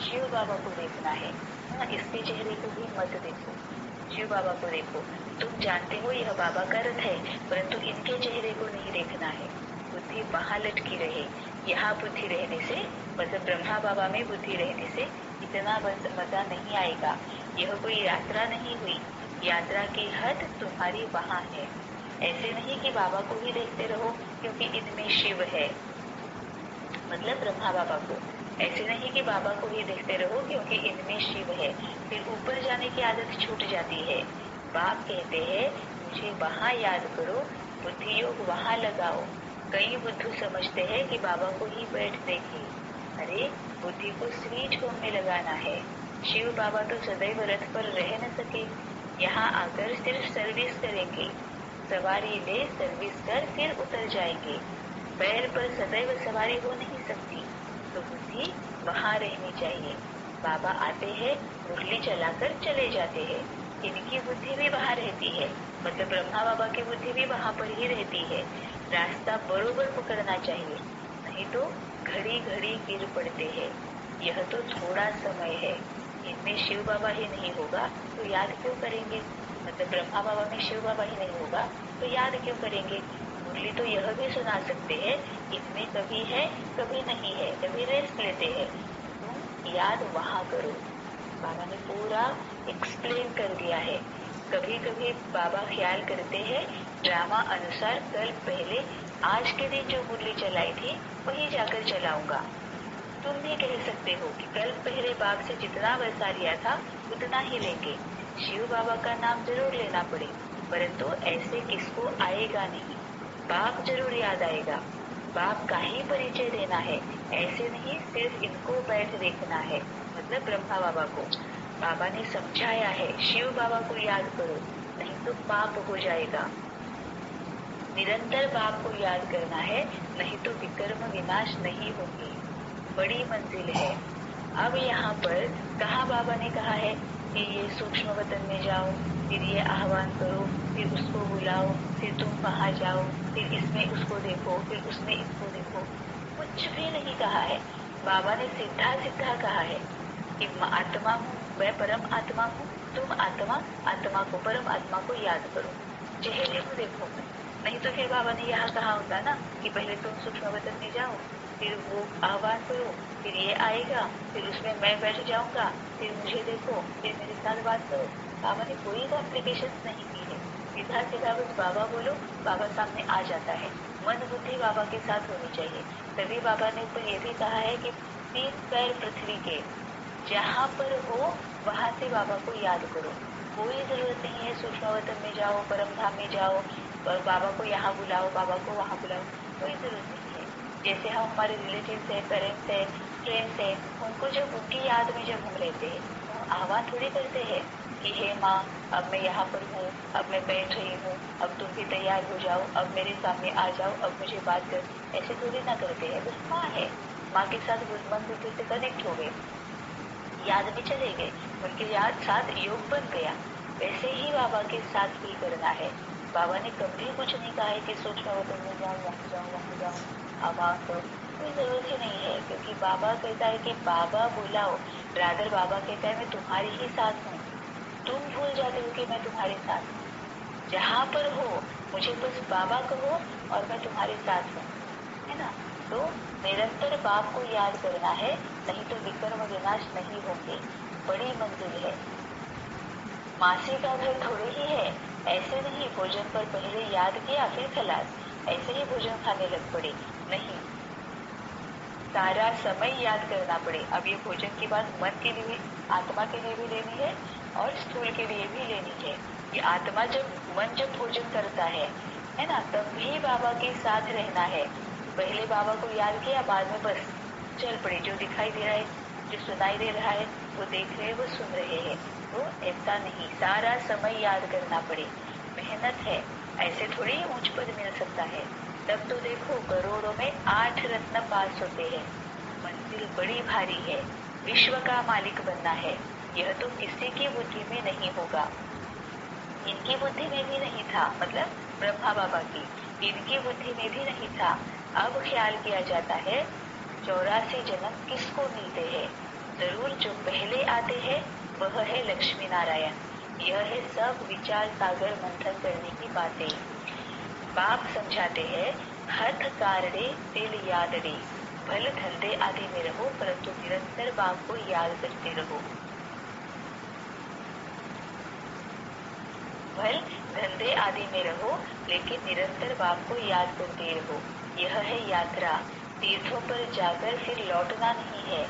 शिव बाबा को देखना है ना। इसके चेहरे को भी मत देखो, शिव बाबा को देखो। तुम जानते हो यह बाबा का रथ है, परंतु इनके चेहरे को नहीं देखना है। बुद्धि वहां लटकी रहे, यहाँ बुद्धि रहने से, मतलब ब्रह्मा बाबा में बुद्धि रहने से इतना मजा नहीं आएगा। यह कोई यात्रा नहीं हुई, यात्रा की हद तुम्हारी वहां है। ऐसे नहीं कि बाबा को ही देखते रहो क्योंकि इनमें शिव है, मतलब ब्रह्मा बाबा को। ऐसे नहीं कि बाबा को ही देखते रहो क्योंकि इनमें शिव है, फिर ऊपर जाने की आदत छूट जाती है। बाप कहते हैं मुझे वहाँ याद करो, बुद्धि योग वहाँ लगाओ। कई बुद्धू समझते हैं कि बाबा को ही बैठ देखे, अरे बुद्धि को स्वीट होम में लगाना है। शिव बाबा तो सदैव रथ पर रह न सके, यहाँ आकर सिर्फ सर्विस करेंगे। सवारी ले सर्विस कर फिर उतर जाएंगे। बैल पर सदैव सवारी हो नहीं सकती, तो बुद्धि वहाँ रहनी चाहिए। बाबा आते हैं, मुरली चलाकर चले जाते हैं, इनकी बुद्धि भी वहाँ रहती है, मतलब ब्रह्मा बाबा की बुद्धि भी वहाँ पर ही रहती है। रास्ता बरोबर पकड़ना चाहिए, नहीं तो घड़ी घड़ी गिर पड़ते हैं। यह तो थोड़ा समय है, इनमें शिव बाबा ही नहीं होगा तो याद क्यों करेंगे। मतलब ब्रह्मा बाबा में शिव बाबा ही नहीं होगा तो याद क्यों करेंगे। मुरली तो यह भी सुना सकते हैं, इनमें कभी है कभी नहीं है, कभी रेस्ट लेते हैं। तुम याद वहाँ करो, बाबा ने पूरा एक्सप्लेन कर दिया है। कभी कभी बाबा ख्याल करते हैं ड्रामा अनुसार कल पहले आज के दिन जो मुरली चलाई थी वही जाकर चलाऊंगा। तुम भी कह सकते हो कि कल पहले बाप से जितना वैसा लिया था उतना ही लेंगे। शिव बाबा का नाम जरूर लेना पड़े, परंतु ऐसे किसको आएगा नहीं। बाप जरूर याद आएगा, बाप का ही परिचय देना है। ऐसे नहीं सिर्फ इनको बैठ देखना है, मतलब ब्रह्मा बाबा को। बाबा ने समझाया है शिव बाबा को याद करो, नहीं तो पाप हो जाएगा। निरंतर बाप को याद करना है, नहीं तो विकर्म विनाश नहीं होंगे। बड़ी मंजिल है। अब यहाँ पर कहा बाबा ने कहा है कि ये सूक्ष्म वतन में जाओ, फिर ये आह्वान करो, फिर उसको बुलाओ, फिर तुम वहां जाओ, फिर इसमें उसको देखो, फिर उसमें इसको देखो। कुछ भी नहीं कहा है। बाबा ने सीधा सीधा कहा है कि मैं आत्मा हूँ, मैं परम आत्मा हूँ, तुम आत्मा, आत्मा को, परम आत्मा को याद करो, चेहरे को देखो। नहीं तो फिर बाबा ने यहाँ कहा होता ना कि पहले तुम सूक्ष्म वतन में जाओ, फिर वो आह्वान करो, फिर ये आएगा, फिर उसमें मैं बैठ जाऊंगा, फिर मुझे देखो, फिर मेरे साथ बात करो। बाबा ने कोई कॉम्प्लिकेशन नहीं की है, सीधा सीधा बस बाबा बोलो, बाबा सामने आ जाता है। मन बुद्धि बाबा के साथ होनी चाहिए। तभी बाबा ने ऊपर ये भी कहा है कि 3 पैर पृथ्वी के जहाँ पर हो वहां से बाबा को याद करो। कोई जरूरत नहीं है सूक्ष्मवतन में जाओ, परम धाम में जाओ और बाबा को यहाँ बुलाओ, बाबा को वहाँ बुलाओ, कोई जरूरत नहीं है। जैसे हम हमारे रिलेटिव्स है, पेरेंट्स है, फ्रेंड्स है, उनको जब उनकी याद में जब हम रहते हैं तो हम आह्वान थोड़ी करते हैं कि हे माँ अब मैं यहाँ पर हूँ, अब मैं बैठ रही हूँ, अब तुम भी तैयार हो जाओ, अब मेरे सामने आ जाओ, अब मुझे बात कर। ऐसे थोड़ी ना करते हैं। बस माँ है, माँ के साथ मन बुद्धि से कनेक्ट हो गए, याद में चले गए, उनके याद साथ योग बन गया। वैसे ही बाबा के साथ भी करना है। बाबा ने कभी कुछ नहीं कहा है कि सूक्ष्मवतन में जाओ, यहाँ जाओ, वहाँ जाओ, आवाज दो, कोई जरूरत ही नहीं है। क्योंकि बाबा कहता है कि बाबा बुलाओ, रादर बाबा कहता है मैं तुम्हारे ही साथ हूँ। तुम भूल जाते हो कि मैं तुम्हारे साथ हूँ। जहाँ पर हो मुझे बस बाबा कहो और मैं तुम्हारे साथ हूँ, है ना। तो निरंतर बाप को याद करना है, नहीं तो विकर्म विनाश नहीं होंगे। बड़ी मंजिल है। मासी का घर थोड़े ही है। ऐसे नहीं भोजन पर पहले याद किया फिर खलास, ऐसे ही भोजन खाने लग पड़े, नहीं। सारा समय याद करना पड़े। अब ये भोजन की बात मन के लिए, आत्मा के लिए भी लेनी है और स्थूल के लिए भी लेनी है। ये आत्मा मन जब भोजन करता है ना, तब भी बाबा के साथ रहना है। पहले बाबा को याद किया, बाद में बस चल पड़े, जो दिखाई दे रहा है, जो सुनाई दे रहा है, वो देख रहे, वो सुन रहे हैं। तो ऐसा नहीं, सारा समय याद करना पड़े। मेहनत है, ऐसे थोड़ी ऊंच पद मिल सकता है। तब तो देखो करोड़ों में 8 रत्न पास होते हैं। मंजिल बड़ी भारी है, विश्व का मालिक बनना है। यह तो किसी की बुद्धि में नहीं होगा। इनकी बुद्धि में भी नहीं था, मतलब ब्रह्मा बाबा की, इनकी बुद्धि में भी नहीं था। अब ख्याल किया जाता है 84 जन्म किसको मिलते हैं। जरूर जो पहले आते हैं वह है लक्ष्मी नारायण। यह है सब विचार सागर मंथन करने की बातें। बाप समझाते हैं, हथ कारणे तिल यादड़े, भल धंधे आदि में रहो परंतु निरंतर बाप को याद करते रहो। भल धंधे आदि में रहो लेकिन निरंतर बाप को याद करते रहो। यह है यात्रा। तीर्थों पर जाकर फिर लौटना नहीं है।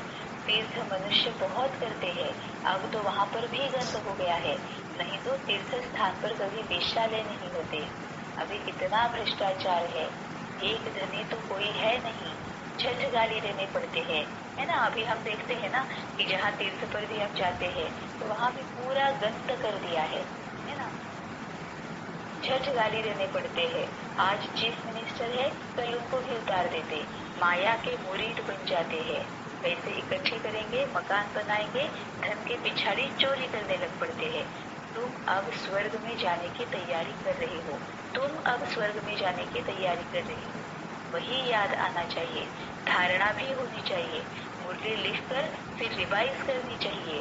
तीर्थ मनुष्य बहुत करते हैं, अब तो वहाँ पर भी गंद हो गया है। नहीं तो तीर्थ स्थान पर कभी वेश्यालय नहीं होते। अभी कितना भ्रष्टाचार है। एक धनी तो कोई है नहीं, झट गाली देने पड़ते हैं, है ना। अभी हम देखते हैं ना कि जहाँ तीर्थ पर भी हम जाते हैं तो वहाँ भी पूरा गंद कर दिया है ना। झट गाली देने पड़ते हैं। आज चीफ मिनिस्टर है, कल उनको भी उतार देते, माया के मुरीद बन जाते हैं। पैसे इकट्ठे करेंगे, मकान बनाएंगे, धन के पिछाड़ी चोरी करने लग पड़ते हैं। तुम अब स्वर्ग में जाने की तैयारी कर रहे हो, तुम अब स्वर्ग में जाने की तैयारी कर रहे हो, वही याद आना चाहिए। धारणा भी होनी चाहिए, मुरली लिखकर फिर रिवाइज करनी चाहिए।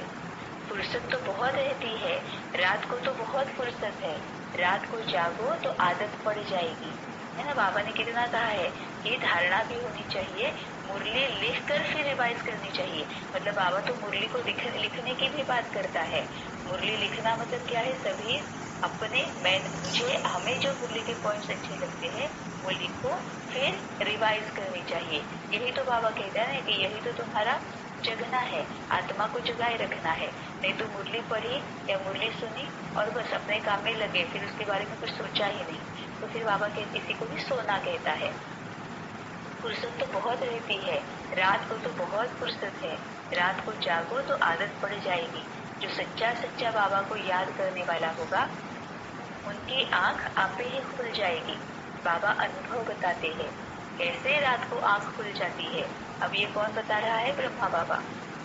फुर्सत तो बहुत रहती है, रात को तो बहुत फुर्सत है। रात को जागो तो आदत पड़ जाएगी, है ना। बाबा ने कितना कहा है कि धारणा भी होनी चाहिए, मुरली लिखकर फिर रिवाइज करनी चाहिए। मतलब बाबा तो मुरली को लिखने की भी बात करता है। मुरली लिखना मतलब क्या है, सभी अपने मुझे हमें जो मुरली के पॉइंट्स अच्छे लगते हैं वो लिखो, फिर रिवाइज करनी चाहिए। यही तो बाबा कहता है ना कि यही तो तुम्हारा जगना है, आत्मा को जगाए रखना है। नहीं तो मुरली पढ़ी या मुरली सुनी और बस अपने काम में लगे, फिर उसके बारे में कुछ सोचा ही नहीं, तो फिर बाबा के इसी को भी सोना कहता है। फुर्सत तो बहुत रहती है, रात को तो बहुत फुर्सत है। रात को जागो तो आदत पड़ जाएगी। जो सच्चा सच्चा बाबा को याद करने वाला होगा उनकी आंख आपे ही खुल जाएगी। बाबा अनुभव बताते हैं कैसे रात को आंख खुल जाती है। अब ये कौन बता रहा है, ब्रह्मा बाबा।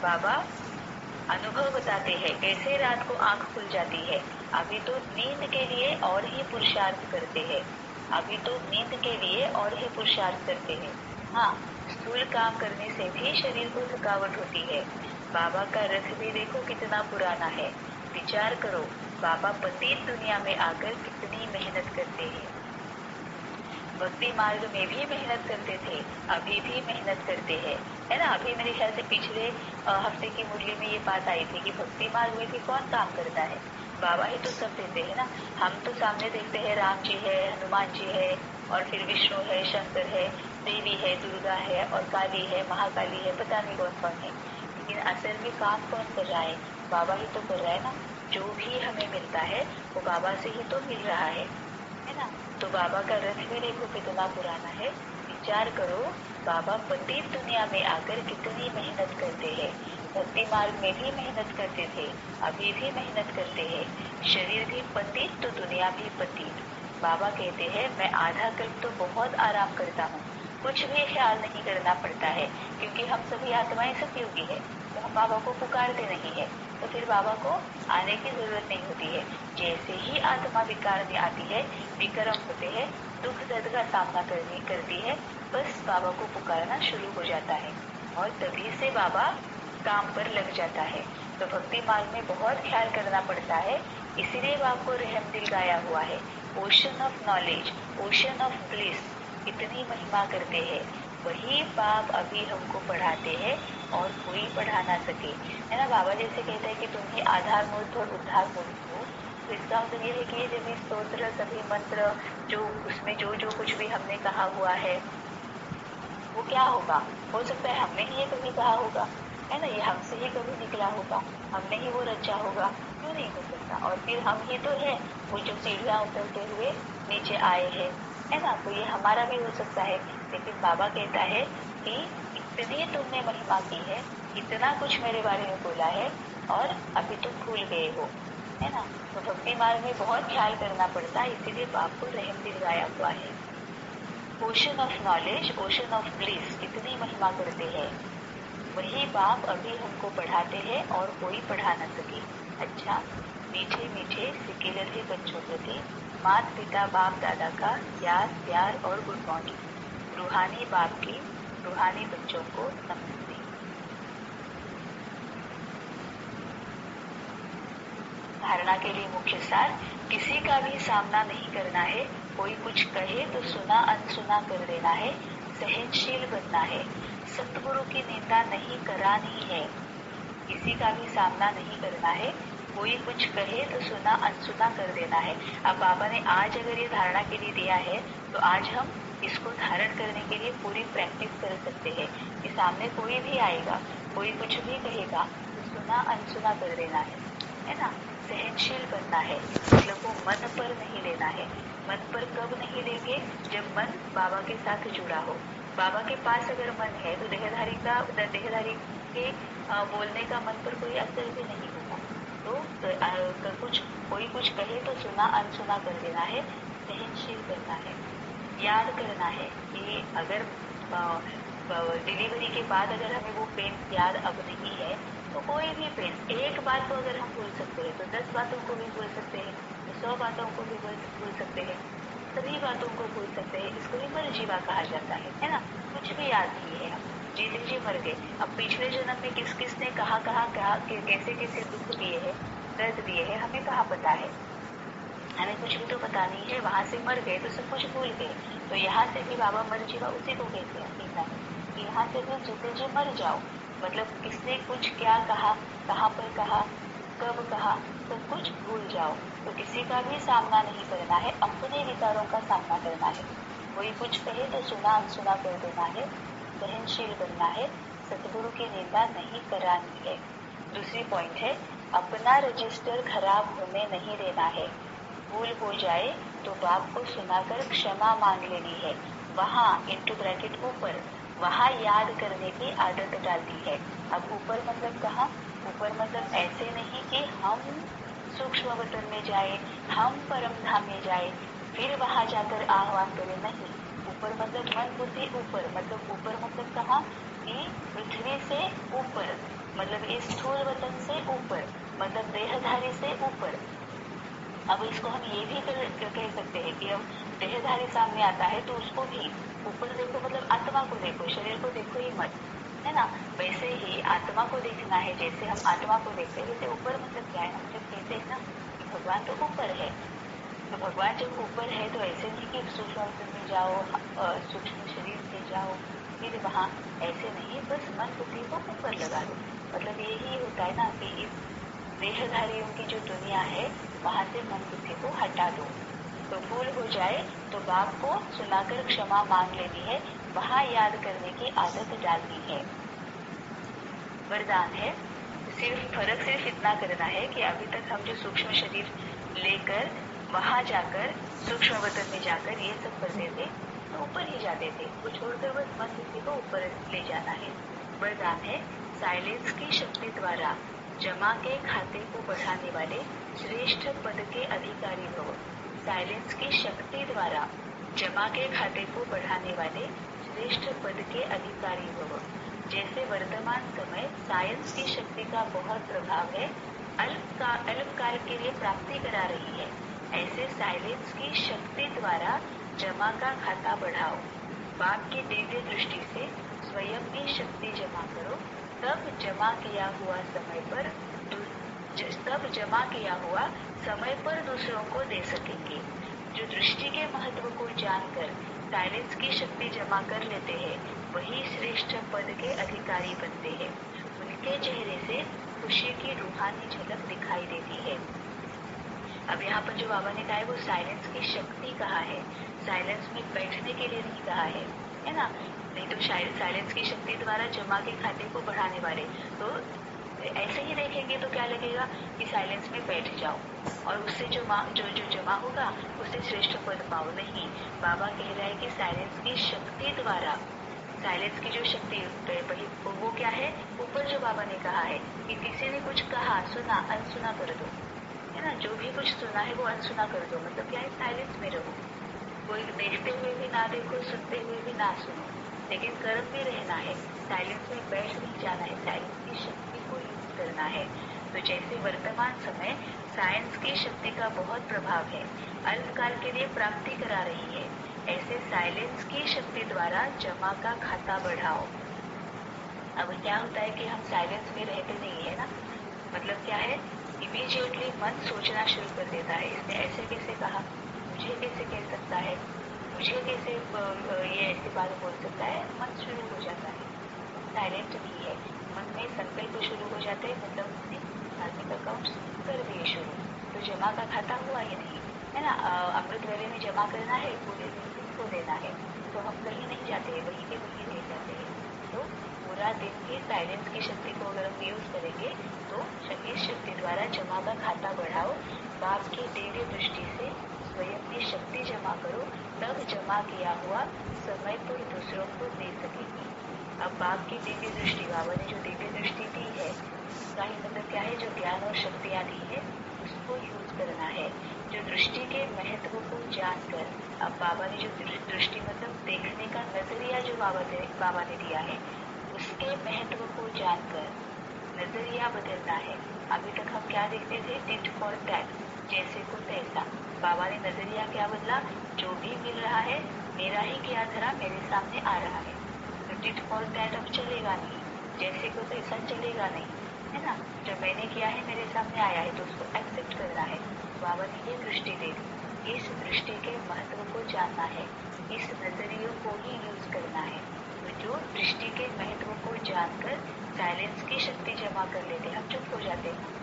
बाबा अनुभव बताते हैं कैसे रात को आंख खुल जाती है। अभी तो नींद के लिए और ही पुरुषार्थ करते हैं, अभी तो नींद के लिए और ही पुरुषार्थ करते हैं। हाँ, स्थूल काम करने से भी शरीर को थकावट होती है। बाबा का रथ भी देखो कितना पुराना है। विचार करो, बाबा पतित दुनिया में आकर कितनी मेहनत करते हैं। भक्ति मार्ग में भी मेहनत करते थे, अभी भी मेहनत करते हैं, है ना। अभी मेरे ख्याल से पिछले हफ्ते की मुरली में ये बात आई थी कि भक्ति मार्ग में भी कौन काम करता है, बाबा ही तो सब देते हैं ना। हम तो सामने देखते हैं राम जी है, हनुमान जी है, और फिर विष्णु है, शंकर है, देवी है, दुर्गा है, और काली है, महाकाली है, पता नहीं कौन कौन है। लेकिन असल में काम कौन कर रहा है? बाबा ही तो कर रहा है ना। जो भी हमें मिलता है वो बाबा से ही तो मिल रहा है ना। तो बाबा का रथ भी देखो कितना पुराना है। विचार करो, बाबा पतित दुनिया में आकर कितनी मेहनत करते हैं। भक्ति मार्ग में भी मेहनत करते थे, अभी भी मेहनत करते हैं। शरीर भी पतित तो दुनिया भी पतित। बाबा कहते हैं मैं आधा कल्प तो बहुत आराम करता हूँ, कुछ भी ख्याल नहीं करना पड़ता है, क्योंकि हम सभी आत्माएं सतयुगी है, तो हम बाबा को पुकारते नहीं है, तो फिर बाबा को आने की जरूरत नहीं होती है। जैसे ही आत्मा विकार में आती है, विक्रम होते हैं, दुख दर्द का सामना करती है, बस बाबा को पुकारना शुरू हो जाता है और तभी से बाबा काम पर लग जाता है। तो भक्ति मार्ग में बहुत ख्याल करना पड़ता है, इसीलिए बाप को रहम दिल गाया हुआ है। Ocean of knowledge, ocean of bliss, इतनी महिमा करते हैं। वही बाप अभी हमको पढ़ाते हैं और कोई पढ़ा ना सके, है ना। बाबा जैसे कहते हैं कि तुम ही आधार मूर्त और उद्धार मूर्त हो, तो इसका मतलब ये है कि ये सभी स्तोत्र, सभी मंत्र, जो उसमें जो जो कुछ भी हमने कहा हुआ है वो क्या होगा? हो सकता है हमने ही ये कभी कहा होगा, है ना, ये हमसे ही कभी निकला होगा, हमने ही वो रचा होगा, क्यों नहीं हो सकता। और फिर हम ही तो है वो जो सीढ़ियां उतरते हुए नीचे आए हैं, है ना। तो ये हमारा भी हो सकता है। लेकिन बाबा कहता है कि इतनी तुमने महिमा की है, इतना कुछ मेरे बारे में बोला है, और अभी तुम भूल गए हो, है ना। तो भक्ति मार्ग में बहुत ख्याल करना पड़ता है, इसीलिए बाप को रहम दिलवाया हुआ है। Ocean of knowledge, ocean of bliss, इतनी महिमा करते हैं। वही बाप अभी हमको पढ़ाते हैं और कोई पढ़ा न सके। अच्छा, मीठे मीठे सिकिलधे बच्चों प्रति माता पिता बाप दादा का याद प्यार और गुड मॉर्निंग। रूहानी बाप की रूहानी बच्चों को नमस्ते। धारणा के लिए मुख्य सार, किसी का भी सामना नहीं करना है, कोई कुछ कहे तो सुना अनसुना कर देना है, सहनशील बनना है, सतगुरु की निंदा नहीं करानी है। किसी का भी सामना नहीं करना है, कोई कुछ कहे तो सुना अनसुना कर देना है। अब बाबा ने आज अगर ये धारणा के लिए दिया है, तो आज हम इसको धारण करने के लिए पूरी प्रैक्टिस कर सकते हैं कि सामने कोई भी आएगा, कोई कुछ भी कहेगा तो सुना अनसुना कर देना है ना। सहनशील बनना है, मतलब वो मन पर नहीं लेना है। मन पर कब नहीं लेंगे? जब मन बाबा के साथ जुड़ा हो। बाबा के पास अगर मन है तो देहधारी के बोलने का मन पर कोई असर भी नहीं होगा। तो कोई कुछ कहे तो सुना अनसुना कर देना है, सहनशील बनना है, याद करना है कि अगर डिलीवरी के बाद अगर हमें वो पेन याद अब नहीं है, तो कोई भी पेन, एक बात तो अगर हम भूल सकते हैं तो 10 बातों को भी भूल सकते हैं, तो 100 बातों को भी भूल सकते हैं, सभी बातों को भूल सकते हैं। इसको ही मर जीवा कहा जाता है ना। कुछ भी याद नहीं है, हम जीते जी मर गए। अब पिछले जन्म में किस किसने कहा कैसे कैसे दुख दिए हैं, दर्द दिए हैं, हमें कहाँ पता है। हमें कुछ भी तो पता नहीं है। वहां से मर गए तो सब कुछ भूल गए। तो यहाँ से भी बाबा मर जीवा उसी को कहते हैं सीता, कि यहाँ से भी जीते जी मर जाओ। मतलब किसने कुछ क्या कहा, कहाँ पर कहा, कब कहा, सब कुछ भूल जाओ। तो किसी का भी सामना नहीं करना है, अपने विचारों का सामना करना है। कोई कुछ कहे तो सुना अनसुना कर देना है, सहनशील बनना है, सतगुरु की निंदा नहीं करानी है। दूसरी पॉइंट है, अपना रजिस्टर खराब होने नहीं देना है। भूल हो जाए तो बाप को सुनाकर क्षमा मांग लेनी है। वहां इंटू ब्रैकेट ऊपर, वहां याद करने की आदत डालनी है। अब ऊपर मतलब कहाँ? ऊपर मतलब ऐसे नहीं कि हम सूक्ष्म वतन में जाए, हम परम धाम में जाए, फिर वहां जाकर आह्वान करें, नहीं। ऊपर मतलब मन बुद्धि ऊपर, मतलब ऊपर मतलब कहाँ? कि पृथ्वी से ऊपर, मतलब इस स्थूल वतन से ऊपर, मतलब देहधारी से ऊपर। अब इसको हम ये भी कह सकते हैं कि अब देहधारी सामने आता है तो उसको भी ऊपर देखो, मतलब आत्मा को देखो, शरीर को देखो ही मत, है ना। वैसे ही आत्मा को देखना है, जैसे हम आत्मा को देखते हैं, वैसे ऊपर मतलब क्या है? हम जब कहते हैं ना कि भगवान तो ऊपर है, तो भगवान जब ऊपर है तो ऐसे नहीं कि सूक्ष्म में जाओ, सूक्ष्म शरीर से जाओ फिर वहां, ऐसे नहीं, बस मन बुद्धि को ऊपर लगा दो। मतलब यही होता है ना कि इस देहधारियों की जो दुनिया है वहां से मन बुद्धि को हटा दो। तो भूल हो जाए तो बाप को सुनाकर क्षमा मांग लेनी है, वहां याद करने की आदत डालनी है। वरदान है, सिर्फ इतना करना है कि अभी तक हम जो सूक्ष्म शरीर लेकर वहां जाकर सूक्ष्म वतन में जाकर ये सब करते थे, तो ऊपर ही जाते थे, वो छोड़कर बस मन बुद्धि को ऊपर ले जाना है। वरदान है, साइलेंस की शक्ति द्वारा जमा के खाते को बढ़ाने वाले श्रेष्ठ पद के अधिकारी भव। साइलेंस की शक्ति द्वारा जमा के खाते को बढ़ाने वाले श्रेष्ठ पद के अधिकारी भव। जैसे वर्तमान समय साइंस की शक्ति का बहुत प्रभाव है, अल्प काल के लिए प्राप्ति करा रही है, ऐसे साइलेंस की शक्ति द्वारा जमा का खाता बढ़ाओ। बाप की दिव्य दृष्टि से स्वयं की शक्ति जमा करो, तब जमा किया हुआ समय पर दूसरों को दे सकेंगे। जो दृष्टि के महत्व को जानकर साइलेंस की शक्ति जमा कर लेते हैं, वही श्रेष्ठ पद के अधिकारी बनते हैं। उनके चेहरे से खुशी की रूहानी झलक दिखाई देती है। अब यहाँ पर जो बाबा ने कहा है वो साइलेंस की शक्ति कहा है, साइलेंस में बैठने के लिए नहीं कहा है ना। नहीं तो शायद साइलेंस की शक्ति द्वारा जमा के खाते को बढ़ाने वाले, तो ऐसे ही देखेंगे तो क्या लगेगा कि साइलेंस में बैठ जाओ और उससे जो जमा होगा उससे श्रेष्ठ पद पाओ। नहीं, बाबा कह रहा है कि साइलेंस की शक्ति द्वारा, साइलेंस की जो शक्ति वो क्या है, ऊपर जो बाबा ने कहा है कि किसी ने कुछ कहा, सुना, अनसुना कर दो, है ना। जो भी कुछ सुना है वो अनसुना कर दो, मतलब क्या है, साइलेंस में रहो। कोई देखते हुए भी ना देखो, सुनते हुए भी ना सुनो, लेकिन कर्म में रहना है, साइलेंस में बैठ नहीं जाना है, साइलेंस की शक्ति को यूज करना है। तो जैसे वर्तमान समय साइंस की शक्ति का बहुत प्रभाव है, अल्पकाल के लिए प्राप्ति करा रही है, ऐसे साइलेंस की शक्ति द्वारा जमा का खाता बढ़ाओ। अब क्या होता है कि हम साइलेंस में रहते नहीं है ना, मतलब क्या है, इमीडिएटली मन सोचना शुरू कर देता है, इसने ऐसे कैसे कहा, मुझे कैसे कह सकता है, मुझे कैसे ये ऐसी बात बोल सकता है, मन शुरू हो जाता है। साइलेंट नहीं है, मन में संकल्प शुरू हो जाते हैं, मतलब उसने धार्मिक अकाउंट कर दिए शुरू, तो जमा का खाता हुआ ही नहीं, है ना। अमृत वेले में जमा करना है, पूरे दिन किसको देना है, तो हम कहीं नहीं जाते हैं, वहीं के वहीं रह जाते हैं। तो पूरा दिन भी साइलेंस की शक्ति को अगर हम यूज करेंगे तो इस शक्ति द्वारा जमा का खाता बढ़ाओ। बाप की दिव्य दृष्टि से स्वयं की शक्ति जमा करो, तब जमा किया हुआ समय पर दूसरों को दे सकेंगे। अब बाप की दिव्य दृष्टि, बाबा ने जो दिव्य दृष्टि दी है उसका ही मतलब क्या है, जो ज्ञान और शक्तियाँ दी है उसको यूज करना है। जो दृष्टि के महत्व को जानकर, अब बाबा ने जो दृष्टि मतलब देखने का नजरिया जो बाबा ने दिया है, उसके महत्व को जानकर नजरिया बदलना है। अभी तक हम क्या देखते थे, टिट फॉर टैट, जैसे को तैसा। बाबा ने नजरिया क्या बदला, जो भी मिल रहा है मेरा ही किया धरा मेरे सामने आ रहा है, तो टिट फॉर टैट अब चलेगा नहीं, जैसे को तैसा चलेगा नहीं, है ना। जो मैंने किया है मेरे सामने आया है तो उसको एक्सेप्ट करना है। बाबा ने ये दृष्टि दे दी, इस दृष्टि के महत्व को जानना है, इस नजरियों को ही यूज करना है। तो जो दृष्टि के महत्व को जानकर साइलेंस की शक्ति जमा कर लेते, हम चुप हो जाते हैं।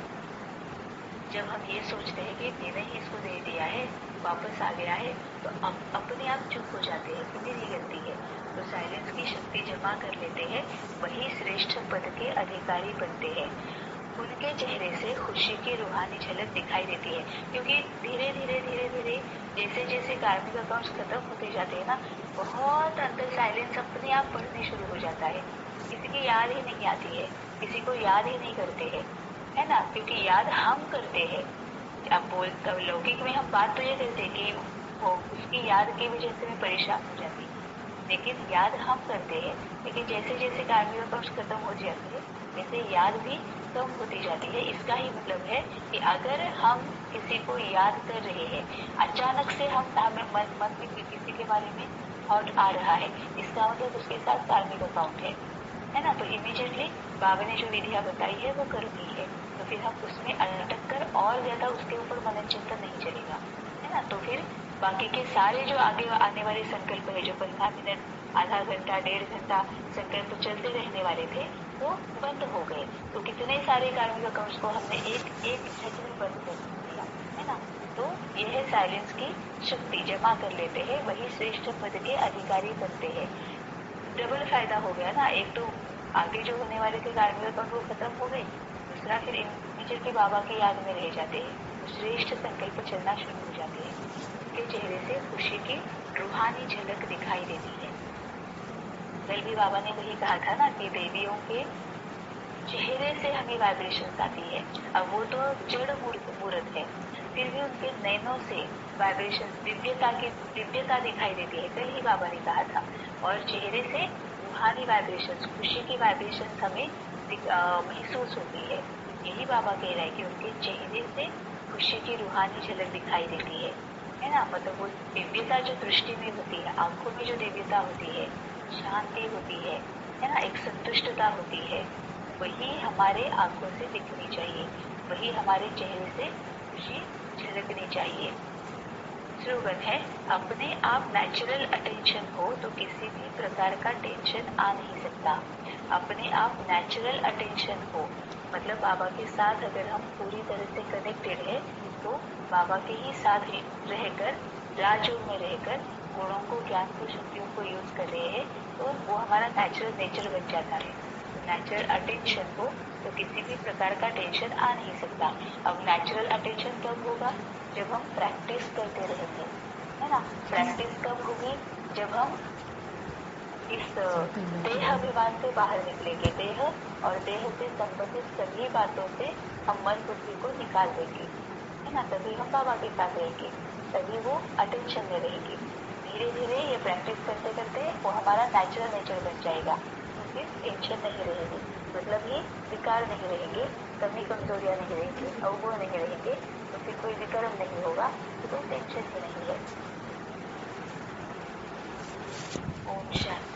जब हम ये सोचते हैं कि मैंने ही इसको दे दिया है, वापस आ गया है, तो अपने आप चुप हो जाते हैं कि मेरी गलती है। तो साइलेंस की शक्ति जमा कर लेते हैं, वही श्रेष्ठ पद के अधिकारी बनते हैं। उनके चेहरे से खुशी की रूहानी झलक दिखाई देती है, क्योंकि धीरे धीरे जैसे जैसे कार्मिक अकाउंट्स खत्म होते जाते हैं ना, बहुत अंदर साइलेंस अपने आप बढ़ने शुरू हो जाता है। किसी की याद ही नहीं आती है, किसी को याद ही नहीं करते हैं, है ना, क्योंकि याद हम करते हैं। अब लौकिक में हम बात तो ये करते हैं कि वो उसकी याद की वजह से मैं परेशान हो जाती हूँ, लेकिन याद हम करते हैं। लेकिन जैसे जैसे कार्मिक अकाउंट्स खत्म हो जाते हैं, वैसे याद भी कम होती जाती है। इसका ही मतलब है कि अगर हम किसी को याद कर रहे हैं, अचानक से हमें मन में किसी के बारे में थॉट आ रहा है, इसका मतलब उसके साथ कार्मिक अकाउंट है ना। तो इमीडिएटली बाबा ने जो विधियां बताई है वो करनी है, तो फिर हम उसमें अटक कर और ज्यादा उसके ऊपर मनन चिंतन नहीं चलेगा, है ना। तो फिर बाकी के सारे जो आगे आने वाले संकल्प है, जो 15 मिनट, आधा घंटा, 1.5 घंटा संकल्प चलते रहने वाले थे, वो बंद हो गए। तो कितने सारे कार्मिक अकाउंट्स को हमने एक एक झट में बंद कर दिया, है ना। तो यह है साइलेंस की शक्ति, जमा कर लेते हैं, वही श्रेष्ठ पद के अधिकारी बनते हैं। डबल फायदा हो गया ना, एक तो आगे जो होने वाले थे कार्मिक अकाउंट वो खत्म हो गए, दूसरा फिर इमीडिएट के बाबा की याद में रह जाते हैं, श्रेष्ठ संकल्प चलना शुरू हो जाते हैं, उनके चेहरे से खुशी की रूहानी झलक दिखाई देती है। कल भी बाबा ने वही कहा था ना कि देवियों के चेहरे से हमें वाइब्रेशन आती है। अब वो तो जड़ मूर्त है, फिर भी उनके नैनों से वाइब्रेशन दिव्यता दिखाई देती है, कल ही बाबा ने कहा था। और चेहरे से रूहानी वाइब्रेशन, खुशी की वाइब्रेशन हमें महसूस होती है। यही बाबा कह रहा है कि उनके चेहरे से खुशी की रूहानी झलक दिखाई देती है ना। मतलब वो दिव्यता जो दृष्टि में होती है, आंखों में जो दिव्यता होती है, शांति होती है ना, एक संतुष्टता होती है, वही हमारे आंखों से दिखनी चाहिए, वही हमारे चेहरे से खुशी झलकनी चाहिए। स्लोगन है, अपने आप नेचुरल अटेंशन हो तो किसी भी प्रकार का टेंशन आ नहीं सकता। अपने आप नेचुरल अटेंशन हो मतलब बाबा के साथ अगर हम पूरी तरह से कनेक्टेड है तो बाबा के ही साथ रहकर, राजयोग में रहकर गुणों को, ज्ञान को, शक्तियों को यूज कर रहे हैं, तो वो हमारा नेचुरल नेचर बन जाता है। नेचुरल अटेंशन हो तो किसी भी प्रकार का टेंशन आ नहीं सकता। अब नेचुरल अटेंशन कब होगा? जब हम प्रैक्टिस करते रहेंगे, है ना। प्रैक्टिस कब होगी? जब हम इस देह अभिमान से बाहर निकलेंगे, देह और देह से संबंधित सभी बातों से हम मन बुद्धि को निकाल देंगे, है ना। तभी हम बाबा के साथ रहेंगे, तभी वो अटेंशन में रहेंगे। धीरे धीरे ये प्रैक्टिस करते करते वो हमारा नेचुरल नेचर बन जाएगा, तो फिर टेंशन नहीं रहेगी, मतलब ये विकार नहीं रहेंगे, कमी कमजोरियां नहीं रहेंगी, अवगुण नहीं रहेंगे, तो फिर कोई विकर्म नहीं होगा, तो कोई टेंशन ही नहीं है। ओम शांति।